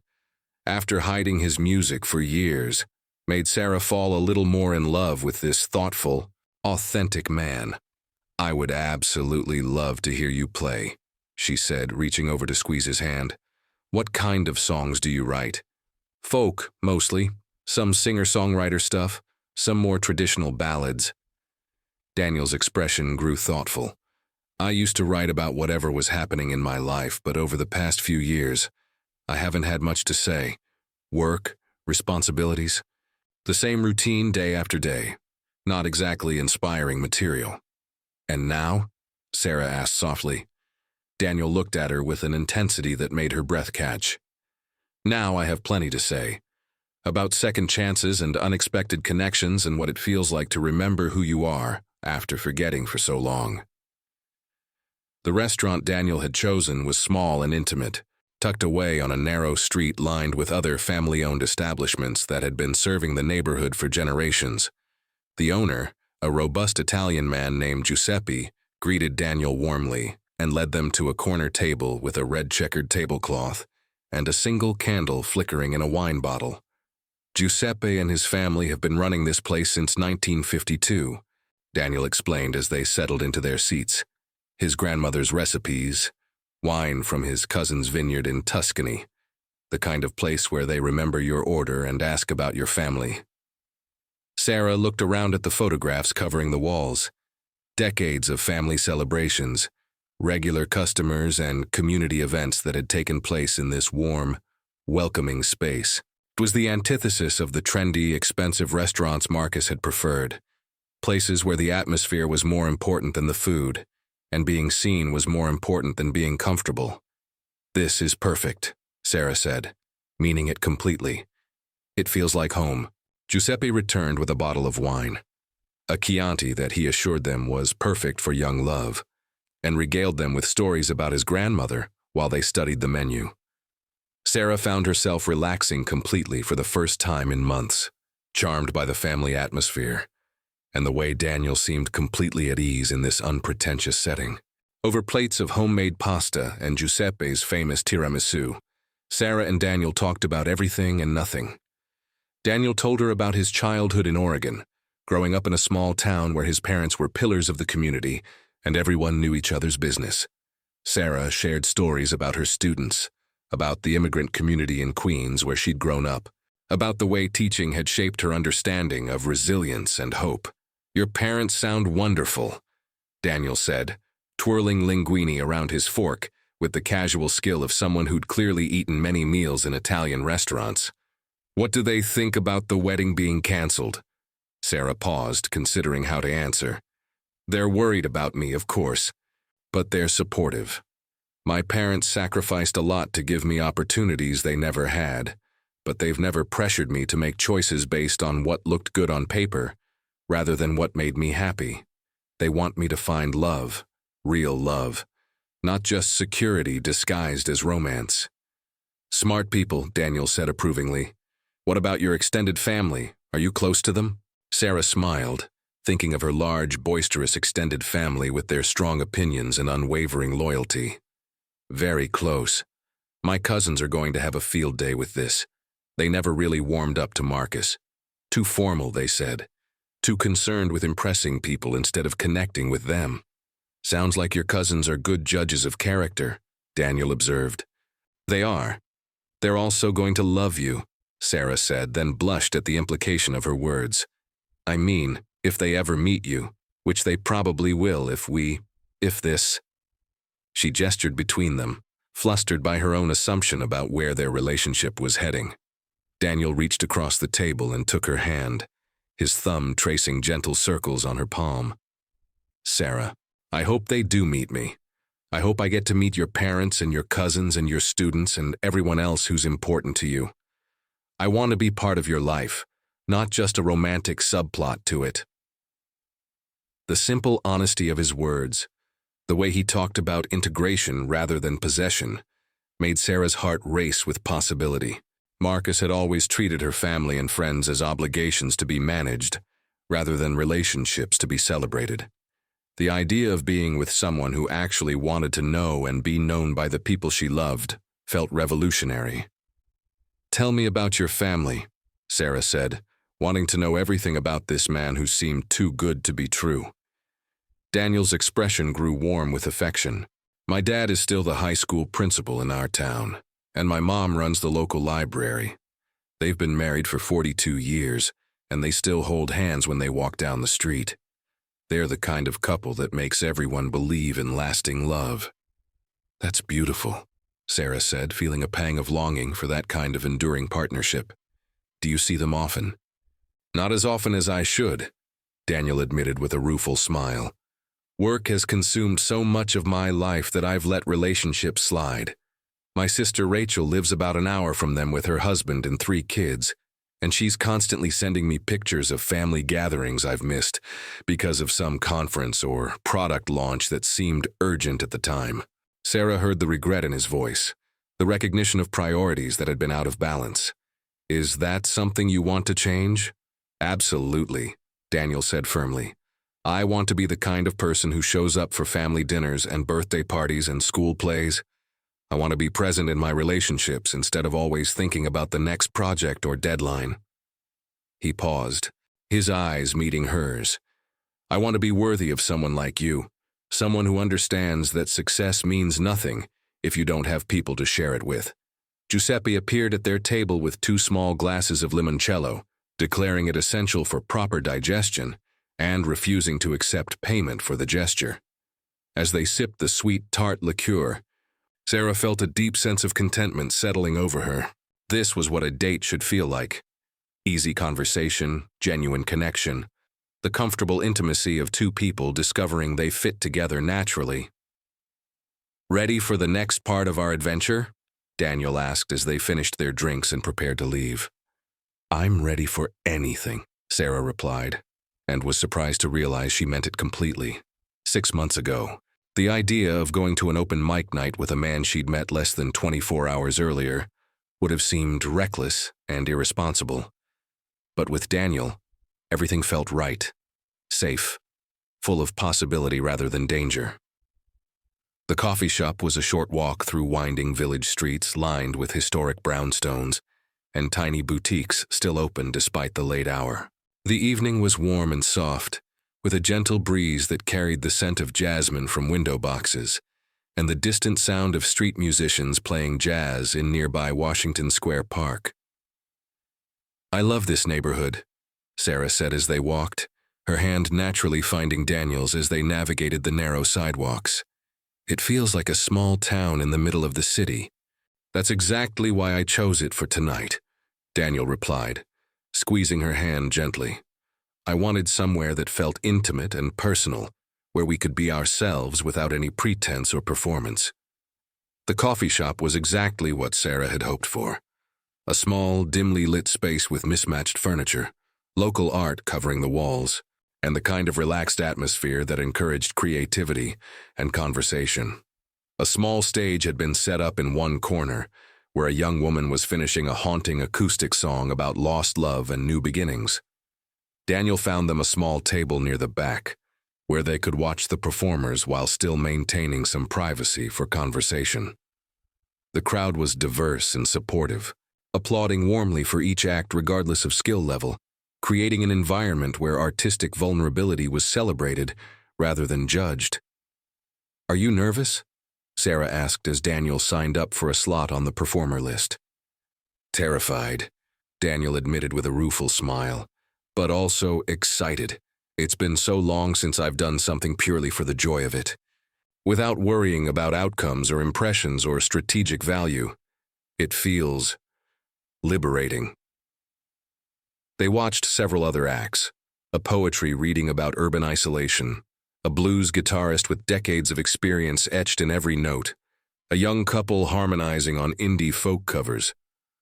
after hiding his music for years, made Sarah fall a little more in love with this thoughtful, authentic man. "I would absolutely love to hear you play," she said, reaching over to squeeze his hand. "What kind of songs do you write?" "Folk, mostly. Some singer-songwriter stuff, some more traditional ballads." Daniel's expression grew thoughtful. "I used to write about whatever was happening in my life, but over the past few years, I haven't had much to say. Work, responsibilities, the same routine day after day. Not exactly inspiring material." "And now?" Sarah asked softly. Daniel looked at her with an intensity that made her breath catch. "Now I have plenty to say. About second chances and unexpected connections and what it feels like to remember who you are after forgetting for so long." The restaurant Daniel had chosen was small and intimate, tucked away on a narrow street lined with other family-owned establishments that had been serving the neighborhood for generations. The owner, a robust Italian man named Giuseppe, greeted Daniel warmly and led them to a corner table with a red-checkered tablecloth and a single candle flickering in a wine bottle. "Giuseppe and his family have been running this place since 1952, Daniel explained as they settled into their seats. "His grandmother's recipes, wine from his cousin's vineyard in Tuscany, the kind of place where they remember your order and ask about your family." Sarah looked around at the photographs covering the walls. Decades of family celebrations, regular customers, and community events that had taken place in this warm, welcoming space. It was the antithesis of the trendy, expensive restaurants Marcus had preferred. Places where the atmosphere was more important than the food, and being seen was more important than being comfortable. "This is perfect," Sarah said, meaning it completely. "It feels like home." Giuseppe returned with a bottle of wine, a Chianti that he assured them was perfect for young love, and regaled them with stories about his grandmother while they studied the menu. Sarah found herself relaxing completely for the first time in months, charmed by the family atmosphere, and the way Daniel seemed completely at ease in this unpretentious setting. Over plates of homemade pasta and Giuseppe's famous tiramisu, Sarah and Daniel talked about everything and nothing. Daniel told her about his childhood in Oregon, growing up in a small town where his parents were pillars of the community and everyone knew each other's business. Sarah shared stories about her students, about the immigrant community in Queens where she'd grown up, about the way teaching had shaped her understanding of resilience and hope. "Your parents sound wonderful," Daniel said, twirling linguine around his fork with the casual skill of someone who'd clearly eaten many meals in Italian restaurants. "What do they think about the wedding being canceled?" Sarah paused, considering how to answer. "They're worried about me, of course, but they're supportive. My parents sacrificed a lot to give me opportunities they never had, but they've never pressured me to make choices based on what looked good on paper, rather than what made me happy. They want me to find love, real love, not just security disguised as romance. Smart people, Daniel said approvingly. What about your extended family? Are you close to them? Sarah smiled, thinking of her large, boisterous extended family with their strong opinions and unwavering loyalty. Very close. My cousins are going to have a field day with this. They never really warmed up to Marcus. Too formal, they said. Too concerned with impressing people instead of connecting with them. Sounds like your cousins are good judges of character, Daniel observed. They are. They're also going to love you, Sarah said, then blushed at the implication of her words. I mean, if they ever meet you, which they probably will if this. She gestured between them, flustered by her own assumption about where their relationship was heading. Daniel reached across the table and took her hand, his thumb tracing gentle circles on her palm. Sarah, I hope they do meet me. I hope I get to meet your parents and your cousins and your students and everyone else who's important to you. I want to be part of your life, not just a romantic subplot to it. The simple honesty of his words, the way he talked about integration rather than possession, made Sarah's heart race with possibility. Marcus had always treated her family and friends as obligations to be managed, rather than relationships to be celebrated. The idea of being with someone who actually wanted to know and be known by the people she loved felt revolutionary. Tell me about your family, Sarah said, wanting to know everything about this man who seemed too good to be true. Daniel's expression grew warm with affection. My dad is still the high school principal in our town, and my mom runs the local library. They've been married for 42 years, and they still hold hands when they walk down the street. They're the kind of couple that makes everyone believe in lasting love. That's beautiful, Sarah said, feeling a pang of longing for that kind of enduring partnership. Do you see them often? Not as often as I should, Daniel admitted with a rueful smile. Work has consumed so much of my life that I've let relationships slide. My sister Rachel lives about an hour from them with her husband and 3 kids, and she's constantly sending me pictures of family gatherings I've missed because of some conference or product launch that seemed urgent at the time. Sarah heard the regret in his voice, the recognition of priorities that had been out of balance. Is that something you want to change? Absolutely, Daniel said firmly. I want to be the kind of person who shows up for family dinners and birthday parties and school plays. I want to be present in my relationships instead of always thinking about the next project or deadline. He paused, his eyes meeting hers. I want to be worthy of someone like you, someone who understands that success means nothing if you don't have people to share it with. Giuseppe appeared at their table with 2 small glasses of limoncello, declaring it essential for proper digestion and refusing to accept payment for the gesture. As they sipped the sweet, tart liqueur, Sarah felt a deep sense of contentment settling over her. This was what a date should feel like. Easy conversation, genuine connection, the comfortable intimacy of 2 people discovering they fit together naturally. Ready for the next part of our adventure? Daniel asked as they finished their drinks and prepared to leave. I'm ready for anything, Sarah replied, and was surprised to realize she meant it completely. 6 months ago, the idea of going to an open mic night with a man she'd met less than 24 hours earlier would have seemed reckless and irresponsible. But with Daniel, everything felt right, safe, full of possibility rather than danger. The coffee shop was a short walk through winding village streets lined with historic brownstones and tiny boutiques still open despite the late hour. The evening was warm and soft, with a gentle breeze that carried the scent of jasmine from window boxes, and the distant sound of street musicians playing jazz in nearby Washington Square Park. I love this neighborhood, Sarah said as they walked, her hand naturally finding Daniel's as they navigated the narrow sidewalks. It feels like a small town in the middle of the city. That's exactly why I chose it for tonight, Daniel replied, squeezing her hand gently. I wanted somewhere that felt intimate and personal, where we could be ourselves without any pretense or performance. The coffee shop was exactly what Sarah had hoped for. A small, dimly lit space with mismatched furniture, local art covering the walls, and the kind of relaxed atmosphere that encouraged creativity and conversation. A small stage had been set up in one corner, where a young woman was finishing a haunting acoustic song about lost love and new beginnings. Daniel found them a small table near the back, where they could watch the performers while still maintaining some privacy for conversation. The crowd was diverse and supportive, applauding warmly for each act regardless of skill level, creating an environment where artistic vulnerability was celebrated rather than judged. "Are you nervous?" Sarah asked as Daniel signed up for a slot on the performer list. "Terrified," Daniel admitted with a rueful smile, "but also excited. It's been so long since I've done something purely for the joy of it, without worrying about outcomes or impressions or strategic value. It feels liberating." They watched several other acts, a poetry reading about urban isolation, a blues guitarist with decades of experience etched in every note, a young couple harmonizing on indie folk covers,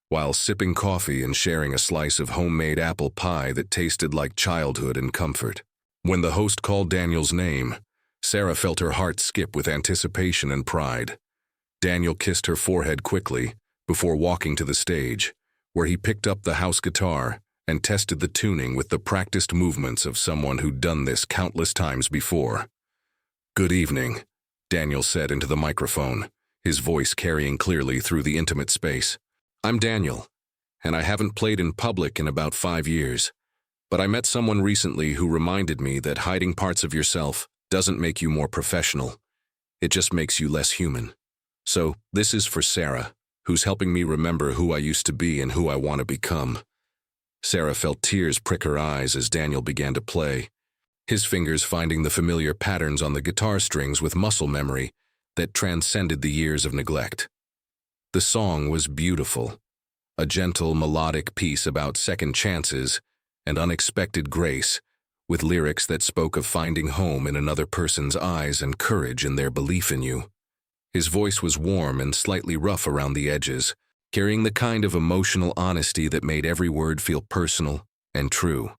while sipping coffee and sharing a slice of homemade apple pie that tasted like childhood and comfort. When the host called Daniel's name, Sarah felt her heart skip with anticipation and pride. Daniel kissed her forehead quickly before walking to the stage, where he picked up the house guitar and tested the tuning with the practiced movements of someone who'd done this countless times before. "Good evening," Daniel said into the microphone, his voice carrying clearly through the intimate space. "I'm Daniel, and I haven't played in public in about 5 years, but I met someone recently who reminded me that hiding parts of yourself doesn't make you more professional. It just makes you less human. So this is for Sarah, who's helping me remember who I used to be and who I want to become." Sarah felt tears prick her eyes as Daniel began to play, his fingers finding the familiar patterns on the guitar strings with muscle memory that transcended the years of neglect. The song was beautiful, a gentle melodic piece about second chances and unexpected grace, with lyrics that spoke of finding home in another person's eyes and courage in their belief in you. His voice was warm and slightly rough around the edges, carrying the kind of emotional honesty that made every word feel personal and true.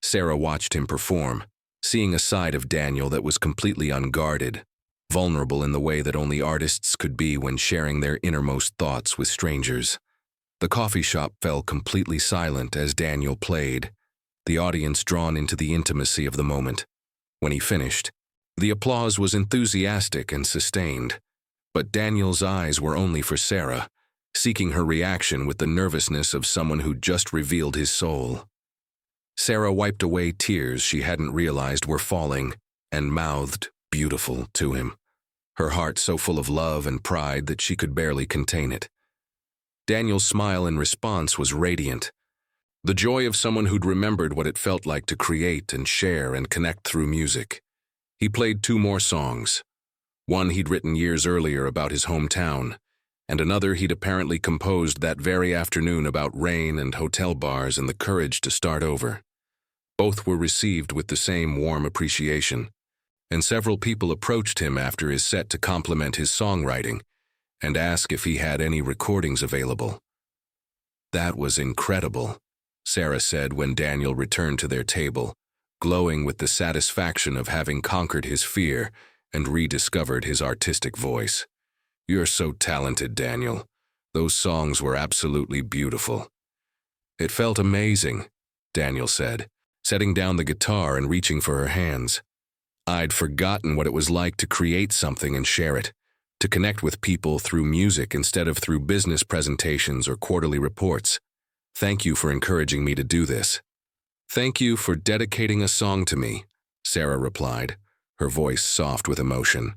Sarah watched him perform, seeing a side of Daniel that was completely unguarded, vulnerable in the way that only artists could be when sharing their innermost thoughts with strangers. The coffee shop fell completely silent as Daniel played, the audience drawn into the intimacy of the moment. When he finished, the applause was enthusiastic and sustained, but Daniel's eyes were only for Sarah, seeking her reaction with the nervousness of someone who'd just revealed his soul. Sarah wiped away tears she hadn't realized were falling and mouthed "beautiful" to him, her heart so full of love and pride that she could barely contain it. Daniel's smile in response was radiant, the joy of someone who'd remembered what it felt like to create and share and connect through music. He played 2 more songs, one he'd written years earlier about his hometown, and another he'd apparently composed that very afternoon about rain and hotel bars and the courage to start over. Both were received with the same warm appreciation, and several people approached him after his set to compliment his songwriting and ask if he had any recordings available. "That was incredible," Sarah said when Daniel returned to their table, glowing with the satisfaction of having conquered his fear and rediscovered his artistic voice. "You're so talented, Daniel. Those songs were absolutely beautiful." "It felt amazing," Daniel said, setting down the guitar and reaching for her hands. "I'd forgotten what it was like to create something and share it, to connect with people through music instead of through business presentations or quarterly reports. Thank you for encouraging me to do this." "Thank you for dedicating a song to me," Sarah replied, her voice soft with emotion.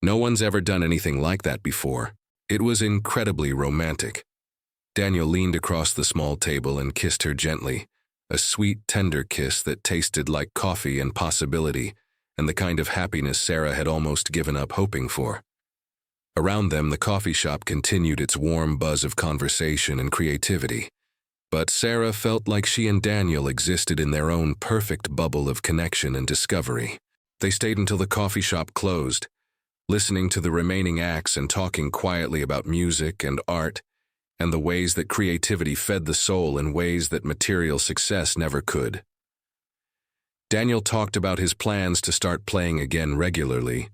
"No one's ever done anything like that before. It was incredibly romantic." Daniel leaned across the small table and kissed her gently, a sweet, tender kiss that tasted like coffee and possibility, and the kind of happiness Sarah had almost given up hoping for. Around them, the coffee shop continued its warm buzz of conversation and creativity, but Sarah felt like she and Daniel existed in their own perfect bubble of connection and discovery. They stayed until the coffee shop closed, listening to the remaining acts and talking quietly about music and art and the ways that creativity fed the soul in ways that material success never could. Daniel talked about his plans to start playing again regularly,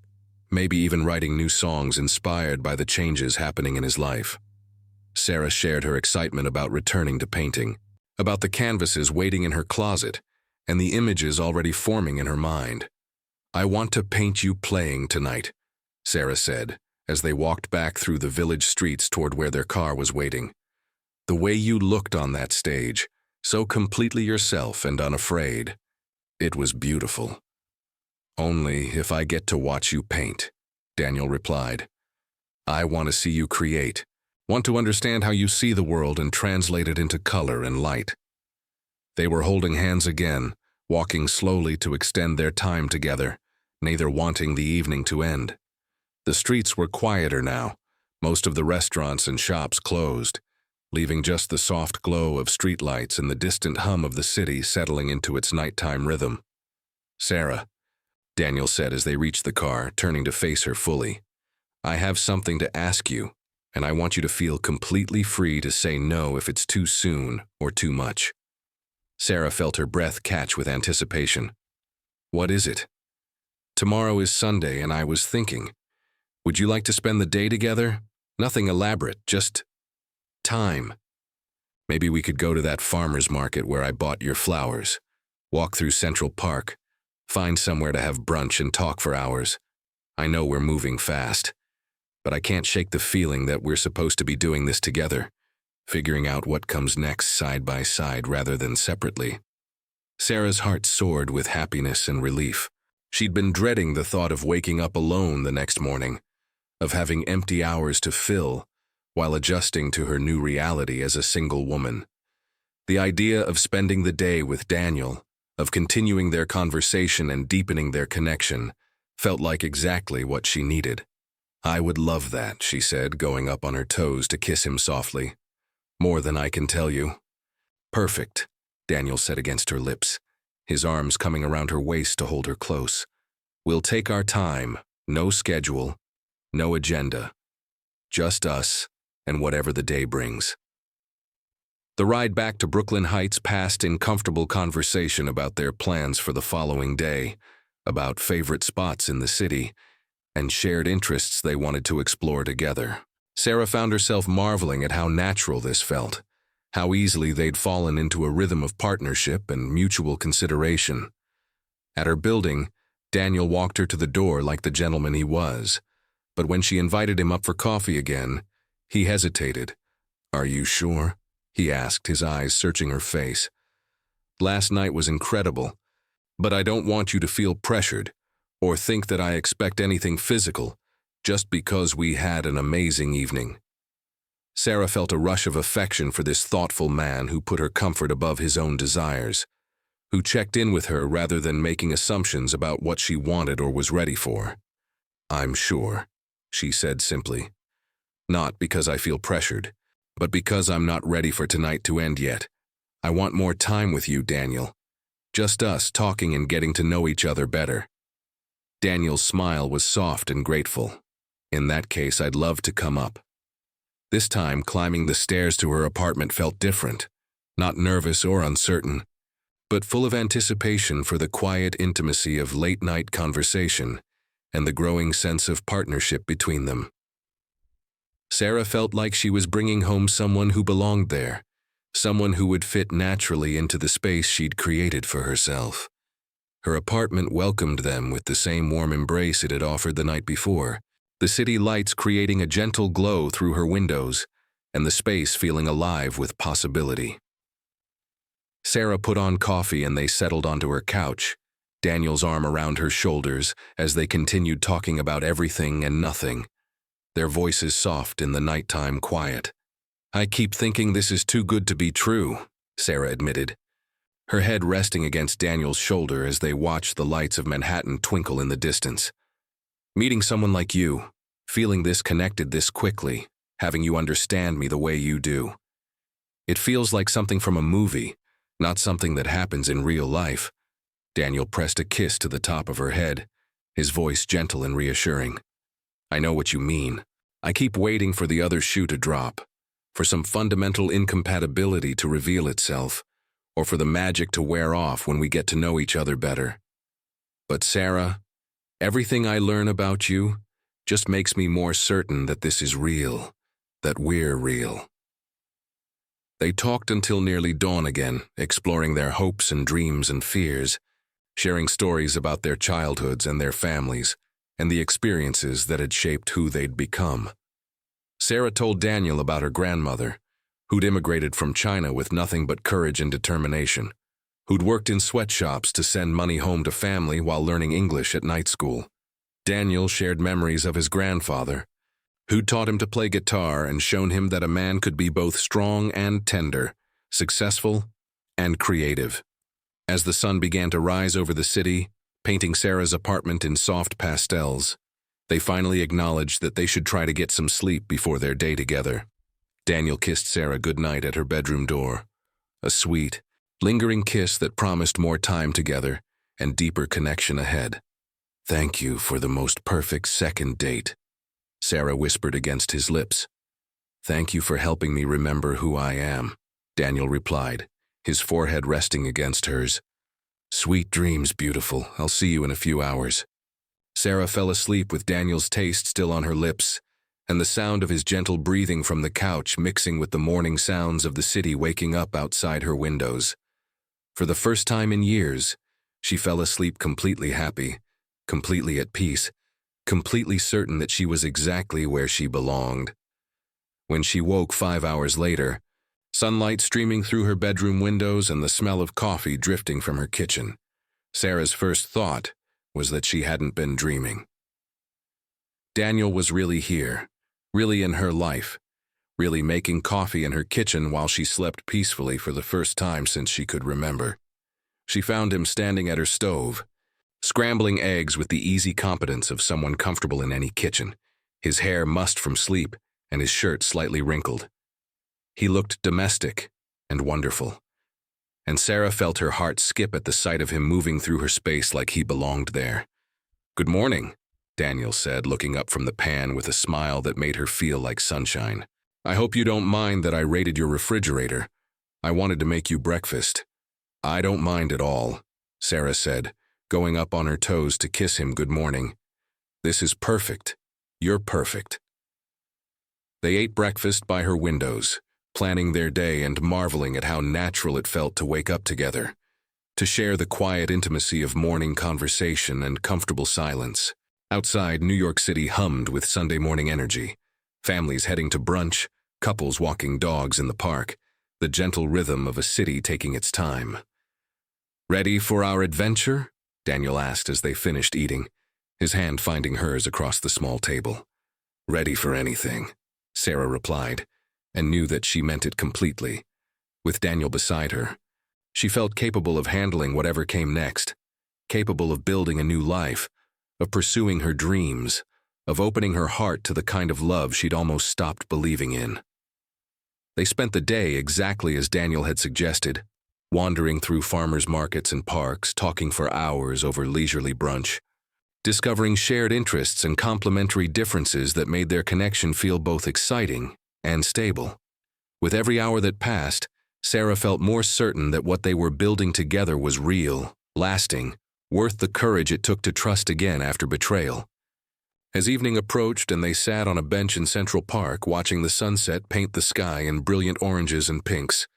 maybe even writing new songs inspired by the changes happening in his life. Sarah shared her excitement about returning to painting, about the canvases waiting in her closet, and the images already forming in her mind. "I want to paint you playing tonight," Sarah said, as they walked back through the village streets toward where their car was waiting. "The way you looked on that stage, so completely yourself and unafraid. It was beautiful." "Only if I get to watch you paint," Daniel replied. "I want to see you create, want to understand how you see the world and translate it into color and light." They were holding hands again, walking slowly to extend their time together, neither wanting the evening to end. The streets were quieter now, most of the restaurants and shops closed, leaving just the soft glow of streetlights and the distant hum of the city settling into its nighttime rhythm. "Sarah," Daniel said as they reached the car, turning to face her fully, "I have something to ask you, and I want you to feel completely free to say no if it's too soon or too much." Sarah felt her breath catch with anticipation. "What is it?" "Tomorrow is Sunday, and I was thinking, would you like to spend the day together? Nothing elaborate, just time. Maybe we could go to that farmer's market where I bought your flowers, walk through Central Park, find somewhere to have brunch and talk for hours. I know we're moving fast, but I can't shake the feeling that we're supposed to be doing this together, figuring out what comes next side by side rather than separately." Sarah's heart soared with happiness and relief. She'd been dreading the thought of waking up alone the next morning, of having empty hours to fill while adjusting to her new reality as a single woman. The idea of spending the day with Daniel, of continuing their conversation and deepening their connection, felt like exactly what she needed. "I would love that," she said, going up on her toes to kiss him softly. "More than I can tell you." "Perfect," Daniel said against her lips, his arms coming around her waist to hold her close. "We'll take our time, no schedule, no agenda. Just us and whatever the day brings." The ride back to Brooklyn Heights passed in comfortable conversation about their plans for the following day, about favorite spots in the city, and shared interests they wanted to explore together. Sarah found herself marveling at how natural this felt, how easily they'd fallen into a rhythm of partnership and mutual consideration. At her building, Daniel walked her to the door like the gentleman he was, but when she invited him up for coffee again, he hesitated. "Are you sure?" he asked, his eyes searching her face. "Last night was incredible, but I don't want you to feel pressured or think that I expect anything physical just because we had an amazing evening." Sarah felt a rush of affection for this thoughtful man who put her comfort above his own desires, who checked in with her rather than making assumptions about what she wanted or was ready for. "I'm sure," she said simply. "Not because I feel pressured, but because I'm not ready for tonight to end yet. I want more time with you, Daniel. Just us talking and getting to know each other better." Daniel's smile was soft and grateful. "In that case, I'd love to come up." This time, climbing the stairs to her apartment felt different, not nervous or uncertain, but full of anticipation for the quiet intimacy of late-night conversation and the growing sense of partnership between them. Sarah felt like she was bringing home someone who belonged there, someone who would fit naturally into the space she'd created for herself. Her apartment welcomed them with the same warm embrace it had offered the night before, the city lights creating a gentle glow through her windows, and the space feeling alive with possibility. Sarah put on coffee and they settled onto her couch, Daniel's arm around her shoulders as they continued talking about everything and nothing, their voices soft in the nighttime quiet. "I keep thinking this is too good to be true," Sarah admitted, her head resting against Daniel's shoulder as they watched the lights of Manhattan twinkle in the distance. "Meeting someone like you, feeling this connected this quickly, having you understand me the way you do. It feels like something from a movie, not something that happens in real life." Daniel pressed a kiss to the top of her head, his voice gentle and reassuring. "I know what you mean. I keep waiting for the other shoe to drop, for some fundamental incompatibility to reveal itself, or for the magic to wear off when we get to know each other better. But Sarah, Everything I learn about you just makes me more certain that this is real, that we're real. They talked until nearly dawn again, exploring their hopes and dreams and fears, sharing stories about their childhoods and their families, and the experiences that had shaped who they'd become. Sarah told Daniel about her grandmother, who'd immigrated from China with nothing but courage and determination, who'd worked in sweatshops to send money home to family while learning English at night school. Daniel shared memories of his grandfather, who'd taught him to play guitar and shown him that a man could be both strong and tender, successful and creative. As the sun began to rise over the city, painting Sarah's apartment in soft pastels, they finally acknowledged that they should try to get some sleep before their day together. Daniel kissed Sarah goodnight at her bedroom door, a sweet, lingering kiss that promised more time together and deeper connection ahead. "Thank you for the most perfect second date," Sarah whispered against his lips. "Thank you for helping me remember who I am," Daniel replied, his forehead resting against hers. "Sweet dreams, beautiful. I'll see you in a few hours." Sarah fell asleep with Daniel's taste still on her lips, and the sound of his gentle breathing from the couch mixing with the morning sounds of the city waking up outside her windows. For the first time in years, she fell asleep completely happy, completely at peace, completely certain that she was exactly where she belonged. When she woke 5 hours later, sunlight streaming through her bedroom windows and the smell of coffee drifting from her kitchen, Sarah's first thought was that she hadn't been dreaming. Daniel was really here, really in her life, really making coffee in her kitchen while she slept peacefully for the first time since she could remember. She found him standing at her stove, scrambling eggs with the easy competence of someone comfortable in any kitchen, his hair mussed from sleep and his shirt slightly wrinkled. He looked domestic and wonderful, and Sarah felt her heart skip at the sight of him moving through her space like he belonged there. "Good morning," Daniel said, looking up from the pan with a smile that made her feel like sunshine. "I hope you don't mind that I raided your refrigerator. I wanted to make you breakfast." "I don't mind at all," Sarah said, going up on her toes to kiss him good morning. "This is perfect. You're perfect." They ate breakfast by her windows, planning their day and marveling at how natural it felt to wake up together, to share the quiet intimacy of morning conversation and comfortable silence. Outside, New York City hummed with Sunday morning energy. Families heading to brunch, couples walking dogs in the park, the gentle rhythm of a city taking its time. "Ready for our adventure?" Daniel asked as they finished eating, his hand finding hers across the small table. "Ready for anything," Sarah replied, and knew that she meant it completely. With Daniel beside her, she felt capable of handling whatever came next, capable of building a new life, of pursuing her dreams, of opening her heart to the kind of love she'd almost stopped believing in. They spent the day exactly as Daniel had suggested, wandering through farmers' markets and parks, talking for hours over leisurely brunch, discovering shared interests and complementary differences that made their connection feel both exciting and stable. With every hour that passed, Sarah felt more certain that what they were building together was real, lasting, worth the courage it took to trust again after betrayal. As evening approached and they sat on a bench in Central Park watching the sunset paint the sky in brilliant oranges and pinks,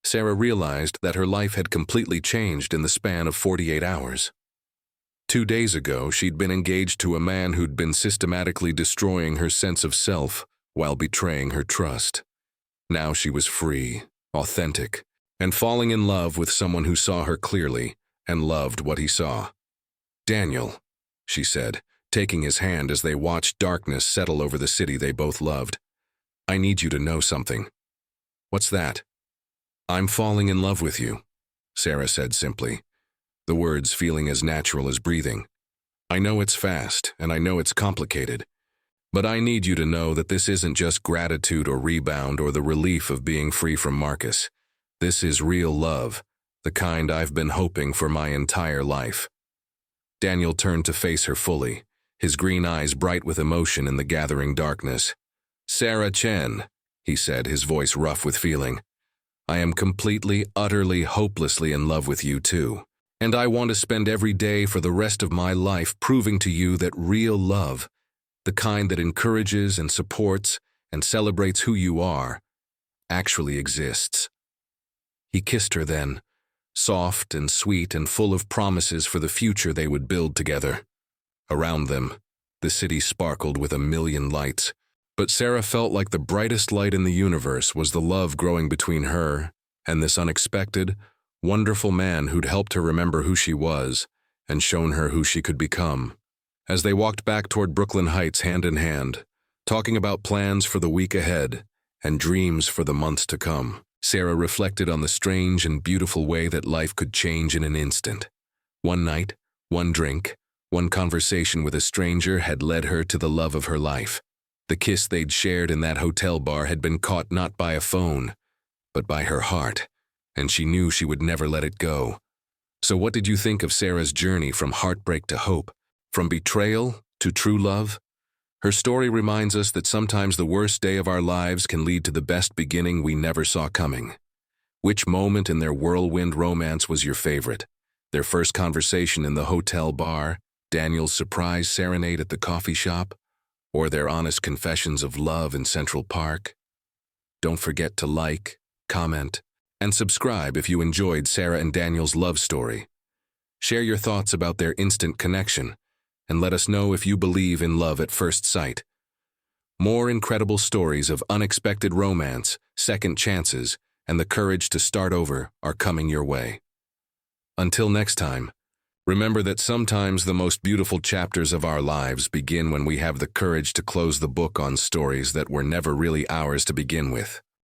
Sarah realized that her life had completely changed in the span of 48 hours. 2 days ago, she'd been engaged to a man who'd been systematically destroying her sense of self while betraying her trust. Now she was free, authentic, and falling in love with someone who saw her clearly and loved what he saw. "Daniel," she said, taking his hand as they watched darkness settle over the city they both loved. "I need you to know something." "What's that?" "I'm falling in love with you," Sarah said simply, the words feeling as natural as breathing. "I know it's fast, and I know it's complicated, but I need you to know that this isn't just gratitude or rebound or the relief of being free from Marcus. This is real love, the kind I've been hoping for my entire life." Daniel turned to face her fully, his green eyes bright with emotion in the gathering darkness. "Sarah Chen," he said, his voice rough with feeling, "I am completely, utterly, hopelessly in love with you too. And I want to spend every day for the rest of my life proving to you that real love, the kind that encourages and supports and celebrates who you are, actually exists." He kissed her then, soft and sweet and full of promises for the future they would build together. Around them, the city sparkled with a million lights, but Sarah felt like the brightest light in the universe was the love growing between her and this unexpected, wonderful man who'd helped her remember who she was and shown her who she could become. As they walked back toward Brooklyn Heights hand in hand, talking about plans for the week ahead and dreams for the months to come, Sarah reflected on the strange and beautiful way that life could change in an instant. One night, one drink, one conversation with a stranger had led her to the love of her life. The kiss they'd shared in that hotel bar had been caught not by a phone, but by her heart, and she knew she would never let it go. So what did you think of Sarah's journey from heartbreak to hope, from betrayal to true love? Her story reminds us that sometimes the worst day of our lives can lead to the best beginning we never saw coming. Which moment in their whirlwind romance was your favorite? Their first conversation in the hotel bar, Daniel's surprise serenade at the coffee shop, or their honest confessions of love in Central Park? Don't forget to like, comment, and subscribe if you enjoyed Sarah and Daniel's love story. Share your thoughts about their instant connection, and let us know if you believe in love at first sight. More incredible stories of unexpected romance, second chances, and the courage to start over are coming your way. Until next time, remember that sometimes the most beautiful chapters of our lives begin when we have the courage to close the book on stories that were never really ours to begin with.